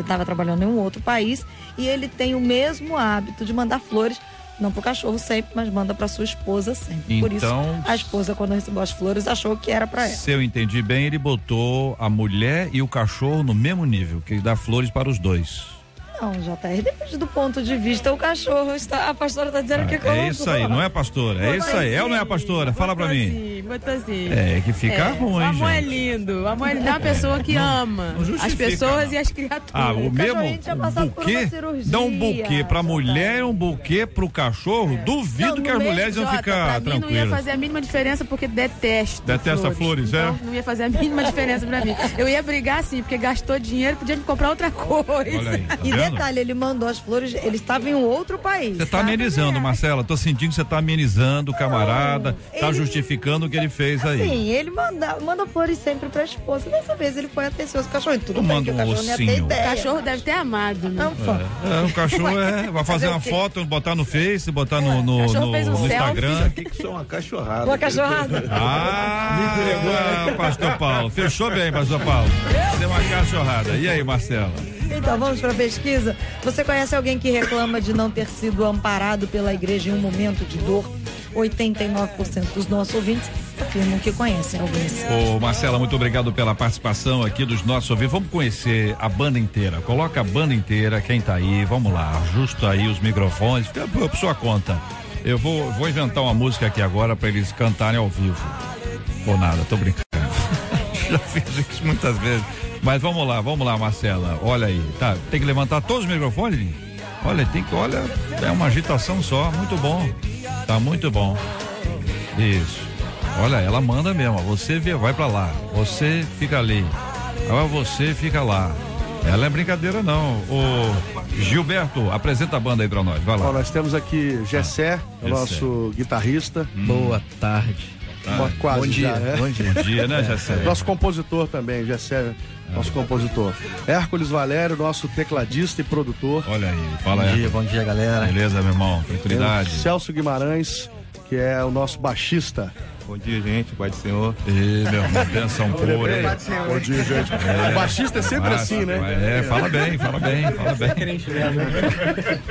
estava trabalhando em um outro país e ele tem o mesmo hábito de mandar flores, não pro cachorro sempre, mas manda pra sua esposa sempre. Então, por isso, a esposa, quando recebeu as flores, achou que era pra ela. Se eu entendi bem, ele botou a mulher e o cachorro no mesmo nível, que ele dá flores para os dois. Não, JR, depende do ponto de vista, o cachorro está, a pastora está dizendo que colocou. É isso aí, não é, pastora? É isso aí, é ou não é, pastora? Fala pra mim. Botou assim. É, que fica ruim, gente. O amor é lindo, o amor é uma pessoa que ama as pessoas e as criaturas. O mesmo buquê, dá um buquê pra mulher e um buquê pro cachorro, duvido que as mulheres iam ficar tranquilas. Não ia fazer a mínima diferença porque detesto flores, então, não ia fazer a mínima diferença pra mim. Eu ia brigar sim, porque gastou dinheiro, podia me comprar outra coisa. Olha aí, tá e detalhe, ele mandou as flores, ele estava em um outro país. Você tá amenizando, Marcela. Tô sentindo que você tá amenizando o camarada, tá justificando o que ele fez aí. Sim, ele manda flores sempre pra esposa. Dessa vez ele foi atencioso. O cachorro, tudo bem, Manda que o um cachorro não ia ter ossinho. ideia. O cachorro deve ter amado, né? O cachorro vai fazer uma foto, botar no Face, botar no Instagram. Aqui que são uma cachorrada. Uma cachorrada. Pastor Paulo. Fechou bem, Pastor Paulo. Deu uma cachorrada. E aí, Marcela? Então, vamos para a pesquisa. Você conhece alguém que reclama de não ter sido amparado pela igreja em um momento de dor? 89% dos nossos ouvintes afirmam que conhecem alguém assim. Ô, Marcela, muito obrigado pela participação aqui dos nossos ouvintes. Vamos conhecer a banda inteira. Coloca a banda inteira, quem tá aí, vamos lá. Ajusta aí os microfones, fica por sua conta. Eu vou inventar uma música aqui agora para eles cantarem ao vivo. Ou nada, tô brincando. Já fiz isso muitas vezes. Mas vamos lá, Marcela. Olha aí, tá? Tem que levantar todos os microfones? Olha, é uma agitação só, muito bom. Tá muito bom. Isso. Olha, ela manda mesmo. Você vai pra lá. Você fica ali. Agora você fica lá. Ela é brincadeira não. O Gilberto, apresenta a banda aí pra nós. Vai lá. Bom, nós temos aqui Gessé, o nosso guitarrista. Boa tarde. Quase bom dia, já, né? Bom dia, né, Gessé? Nosso compositor também, Gessé, nosso compositor. Hércules Valério, nosso tecladista e produtor. Olha aí, fala aí. Bom dia, galera. Beleza, meu irmão? Tranquilidade. Celso Guimarães, que é o nosso baixista. Bom dia, gente. Pai do Senhor. Meu irmão, benção pura, hein? Bom dia, gente. O baixista é sempre assim, né? Fala bem.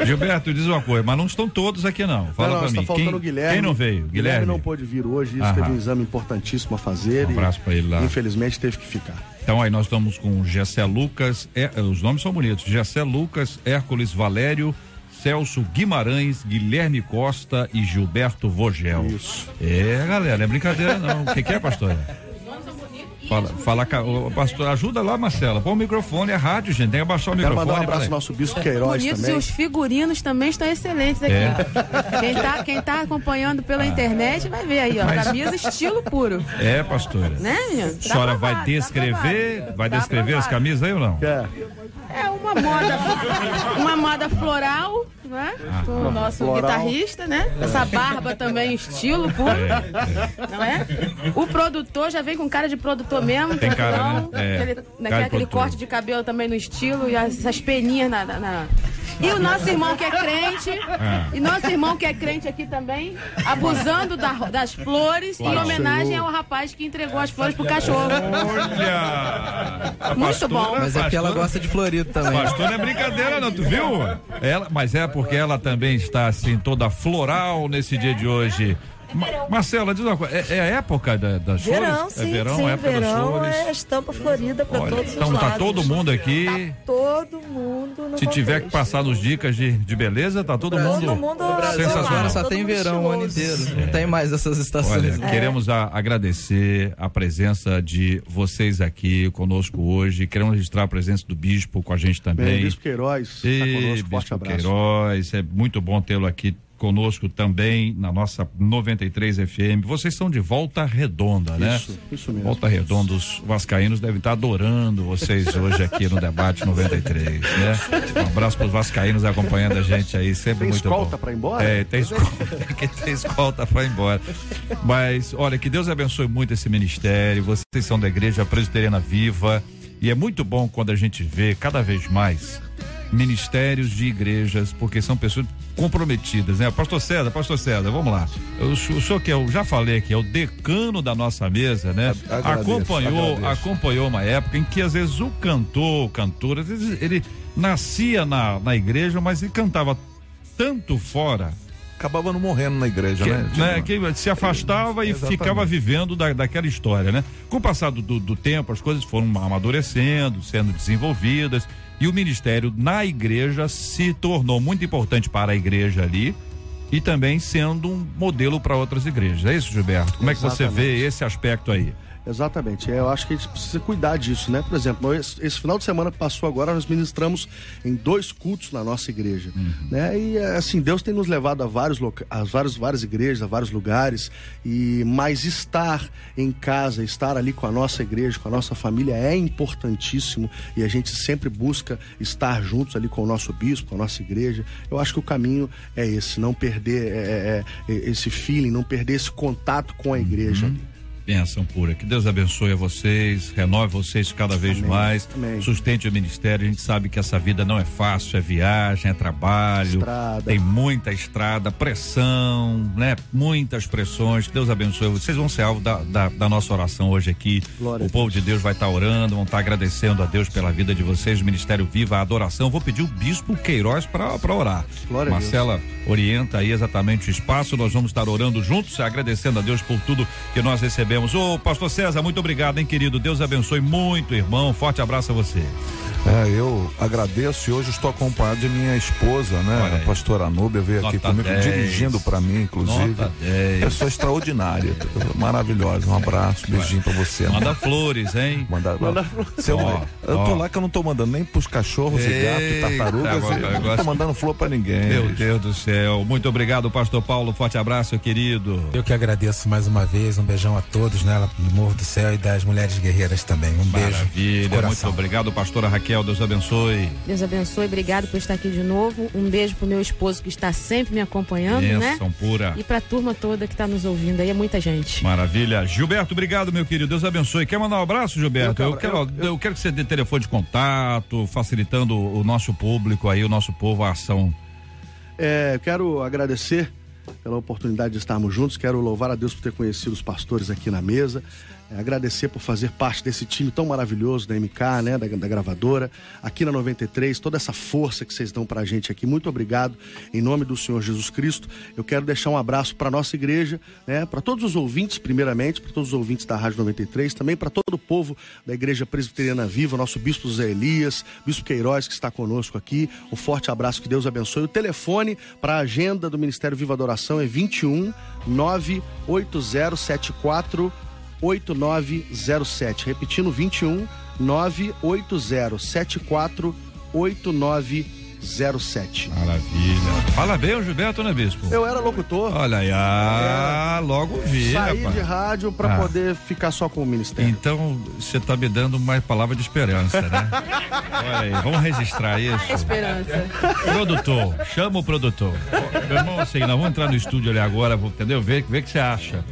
Gilberto, diz uma coisa, mas não estão todos aqui não. Fala pra mim. Tá faltando o Guilherme. Quem não veio? Guilherme não pôde vir hoje, isso teve um exame importantíssimo a fazer. Um abraço pra ele lá. Infelizmente teve que ficar. Então aí nós estamos com Gessé Lucas, os nomes são bonitos, Gessé Lucas, Hércules Valério, Celso Guimarães, Guilherme Costa e Gilberto Vogel. Isso. Galera, não é brincadeira não. O que é, pastor? Fala, pastor, ajuda lá, Marcela. Põe o microfone, é rádio, gente, tem que abaixar o Quero microfone. Mandar um abraço ao nosso Bispo Queiroz também. E os figurinos também estão excelentes aqui. Quem tá acompanhando pela internet vai ver aí, ó, camisa estilo puro. Pastora. Né, menino? A senhora vai descrever as camisas aí ou não? É uma moda floral, né? Com o nosso guitarrista, né? Essa barba também estilo puro, não é? O produtor já vem com cara de produtor mesmo, tem cara, né? Aquele corte de cabelo também no estilo e essas peninhas na... E o nosso irmão que é crente, aqui também, abusando das flores, em homenagem ao rapaz que entregou as flores pro cachorro. Olha! Muito bom. Mas é porque ela gosta de florido também. Pastor não é brincadeira não, tu viu? Mas é porque ela também está assim, toda floral nesse dia de hoje. Marcela, diz uma coisa, é a época das flores? Sim, verão, época das flores. É estampa florida pra todos os lados. Então tá todo mundo aqui. Tá todo mundo no Se tiver que passar nos dicas de beleza, tá todo mundo sensacional. Só tem verão o ano inteiro, não tem mais essas estações. Olha, queremos agradecer a presença de vocês aqui conosco hoje, queremos registrar a presença do Bispo com a gente também. Bispo Queiroz, tá conosco, forte abraço. Queiroz, é muito bom tê-lo aqui conosco também na nossa 93 FM. Vocês são de Volta Redonda, né? Isso mesmo. Volta Redonda, os vascaínos devem estar adorando vocês hoje aqui no Debate 93, né? Um abraço para os vascaínos acompanhando a gente aí, sempre muito bom. Tem escolta para ir embora? Tem escolta para ir embora. Mas, olha, que Deus abençoe muito esse ministério. Vocês são da Igreja Presbiteriana Viva e é muito bom quando a gente vê cada vez mais ministérios de igrejas, porque são pessoas comprometidas, né? Pastor César, vamos lá. O senhor que eu já falei aqui, é o decano da nossa mesa, né? Acompanhou uma época em que às vezes o cantor, às vezes ele nascia na igreja, mas ele cantava tanto fora. Acabava não morrendo na igreja, Que se afastava e ficava vivendo daquela história, né? Com o passar do tempo, as coisas foram amadurecendo, sendo desenvolvidas, e o ministério na igreja se tornou muito importante para a igreja ali e também sendo um modelo para outras igrejas. É isso, Gilberto? Como é que você vê esse aspecto aí? Exatamente, eu acho que a gente precisa cuidar disso, né? Por exemplo, esse final de semana que passou agora, nós ministramos em 2 cultos na nossa igreja, né? E assim, Deus tem nos levado a várias igrejas, a vários lugares, mas estar em casa, estar ali com a nossa igreja, com a nossa família é importantíssimo, e a gente sempre busca estar juntos ali com o nosso bispo, com a nossa igreja. Eu acho que o caminho é esse, não perder esse feeling, não perder esse contato com a igreja. Bênção pura, que Deus abençoe a vocês, renove vocês cada vez mais, sustente o ministério. A gente sabe que essa vida não é fácil, é viagem, é trabalho, tem muita estrada, pressão, né? Muitas pressões. Que Deus abençoe, vocês vão ser alvo da nossa oração hoje aqui. Glória o povo de Deus vai estar orando, vão estar agradecendo a Deus pela vida de vocês, o Ministério Viva, a adoração. Vou pedir o Bispo Queiroz para orar. Glória Marcela orienta aí exatamente o espaço, nós vamos estar orando juntos, agradecendo a Deus por tudo que nós recebemos. Ô, pastor César, muito obrigado, hein, querido? Deus abençoe muito, irmão. Forte abraço a você. Eu agradeço, e hoje estou acompanhado de minha esposa, né? A pastora Anúbia veio aqui comigo, 10. Dirigindo para mim, inclusive. Pessoa extraordinária, maravilhosa. Um abraço, beijinho para você. Manda flores, hein? Manda flores. Eu tô lá que eu não tô mandando nem pros cachorros e gatos e tartarugas. Não tô mandando flor para ninguém. Meu Deus do céu. Muito obrigado, pastor Paulo. Forte abraço, querido. Eu que agradeço mais uma vez. Um beijão a todos, né? Do Morro do Céu e das Mulheres Guerreiras também. Um beijo. Maravilha. Muito obrigado, pastora Raquel. Deus abençoe. Deus abençoe, obrigado por estar aqui de novo. Um beijo pro meu esposo que está sempre me acompanhando, Bênção pura. E pra turma toda que está nos ouvindo aí, é muita gente. Maravilha. Gilberto, obrigado, meu querido. Deus abençoe. Quer mandar um abraço, Gilberto? Eu quero que você dê telefone de contato, facilitando o nosso público aí, o nosso povo, a ação. Eu quero agradecer pela oportunidade de estarmos juntos, quero louvar a Deus por ter conhecido os pastores aqui na mesa, agradecer por fazer parte desse time tão maravilhoso da MK, né, da gravadora, aqui na 93, toda essa força que vocês dão pra gente aqui, muito obrigado, em nome do Senhor Jesus Cristo. Eu quero deixar um abraço pra nossa igreja, né, pra todos os ouvintes, primeiramente, pra todos os ouvintes da Rádio 93, também pra todo o povo da Igreja Presbiteriana Viva, nosso Bispo Zé Elias, Bispo Queiroz, que está conosco aqui, um forte abraço, que Deus abençoe. O telefone para a agenda do Ministério Viva Adoração é 21 98074 8907, repetindo, 21 98074 8907. Maravilha. Fala bem o Gilberto, né, Bispo? Eu era locutor. Olha aí, logo vi. Saí de rádio pra poder ficar só com o ministério. Então, você tá me dando uma palavra de esperança, né? Olha aí, vamos registrar isso. Esperança. Produtor, chama o produtor. Meu irmão, assim, nós vamos entrar no estúdio ali agora, entendeu? Ver o que você acha.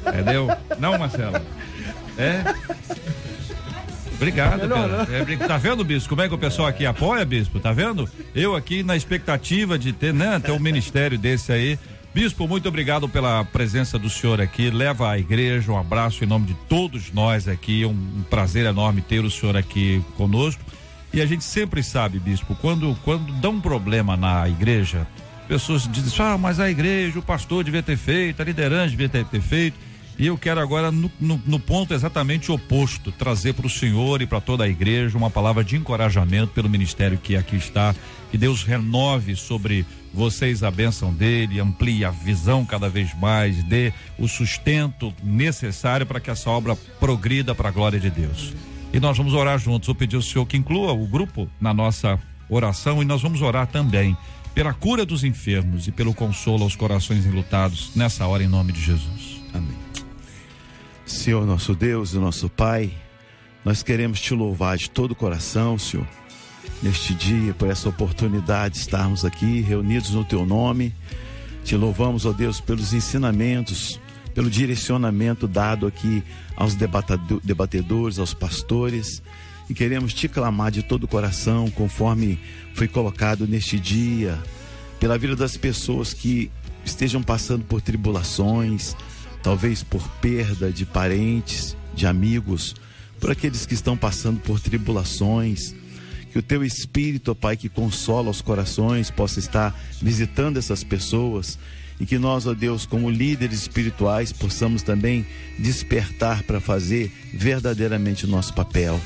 Entendeu? Não, Marcelo? Obrigado, cara. Tá vendo, Bispo? Como é que o pessoal aqui apoia, Bispo? Tá vendo? Eu aqui na expectativa de ter um ministério desse aí. Bispo, muito obrigado pela presença do senhor aqui. Leva à igreja um abraço em nome de todos nós aqui. Um prazer enorme ter o senhor aqui conosco. E a gente sempre sabe, Bispo, quando dá um problema na igreja, pessoas dizem, mas a igreja, o pastor devia ter feito, a liderança devia ter feito. E eu quero agora, no ponto exatamente oposto, trazer para o senhor e para toda a igreja uma palavra de encorajamento pelo ministério que aqui está. Que Deus renove sobre vocês a bênção dele, amplie a visão cada vez mais, dê o sustento necessário para que essa obra progrida para a glória de Deus. E nós vamos orar juntos. Vou pedir ao senhor que inclua o grupo na nossa oração, e nós vamos orar também pela cura dos enfermos e pelo consolo aos corações enlutados nessa hora, em nome de Jesus. Amém. Senhor, nosso Deus e nosso Pai, nós queremos te louvar de todo o coração, Senhor, neste dia, por essa oportunidade de estarmos aqui reunidos no teu nome. Te louvamos, ó Deus, pelos ensinamentos, pelo direcionamento dado aqui aos debatedores, aos pastores, e queremos te clamar de todo o coração, conforme foi colocado neste dia, pela vida das pessoas que estejam passando por tribulações, talvez por perda de parentes, de amigos, por aqueles que estão passando por tribulações. Que o teu Espírito, ó Pai, que consola os corações, possa estar visitando essas pessoas, e que nós, ó Deus, como líderes espirituais, possamos também despertar para fazer verdadeiramente o nosso papel.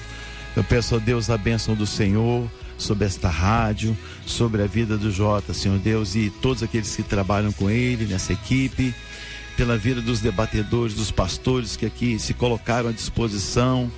Eu peço, ó Deus, a bênção do Senhor sobre esta rádio, sobre a vida do Jota, Senhor Deus, e todos aqueles que trabalham com ele, nessa equipe. pela vida dos debatedores, dos pastores que aqui se colocaram à disposição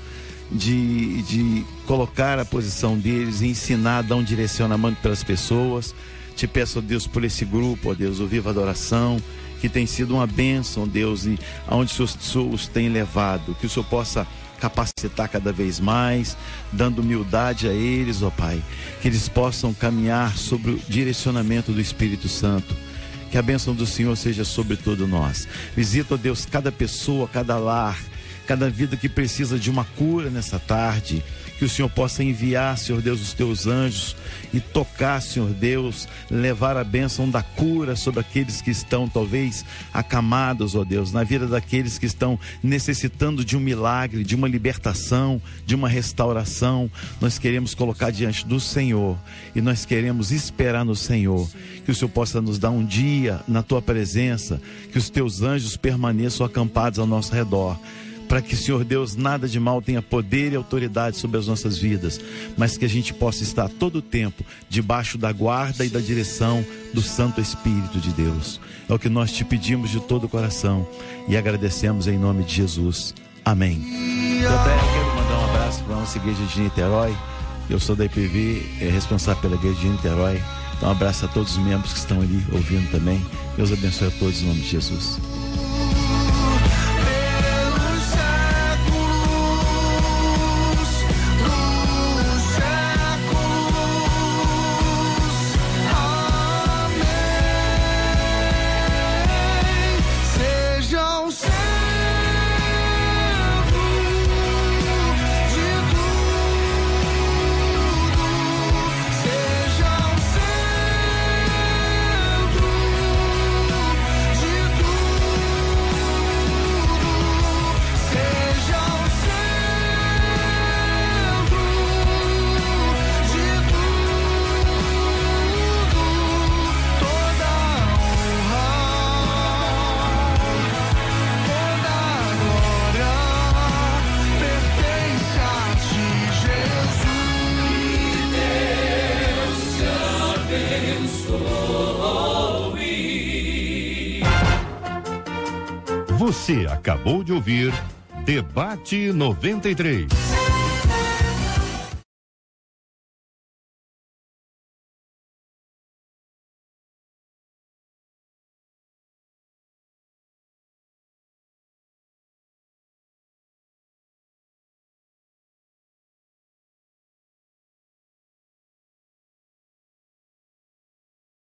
de colocar a posição deles e ensinar, dar um direcionamento para as pessoas. Te peço, ó Deus, por esse grupo, ó Deus, o Viva Adoração, que tem sido uma bênção, Deus, e aonde o Senhor os tem levado, que o Senhor possa capacitar cada vez mais, dando humildade a eles, ó Pai, que eles possam caminhar sobre o direcionamento do Espírito Santo. Que a bênção do Senhor seja sobre todos nós. Visita, ó Deus, cada pessoa, cada lar, cada vida que precisa de uma cura nessa tarde. Que o Senhor possa enviar, Senhor Deus, os teus anjos e tocar, Senhor Deus, levar a bênção da cura sobre aqueles que estão talvez acamados, ó Deus, na vida daqueles que estão necessitando de um milagre, de uma libertação, de uma restauração. Nós queremos colocar diante do Senhor e nós queremos esperar no Senhor, que o Senhor possa nos dar um dia na tua presença, que os teus anjos permaneçam acampados ao nosso redor, para que, Senhor Deus, nada de mal tenha poder e autoridade sobre as nossas vidas, mas que a gente possa estar todo o tempo debaixo da guarda e da direção do Santo Espírito de Deus. É o que nós te pedimos de todo o coração e agradecemos em nome de Jesus. Amém. Eu até quero mandar um abraço para a nossa igreja de Niterói. Eu sou da IPV, responsável pela igreja de Niterói. Então um abraço a todos os membros que estão ali ouvindo também. Deus abençoe a todos em nome de Jesus. Você acabou de ouvir Debate 93.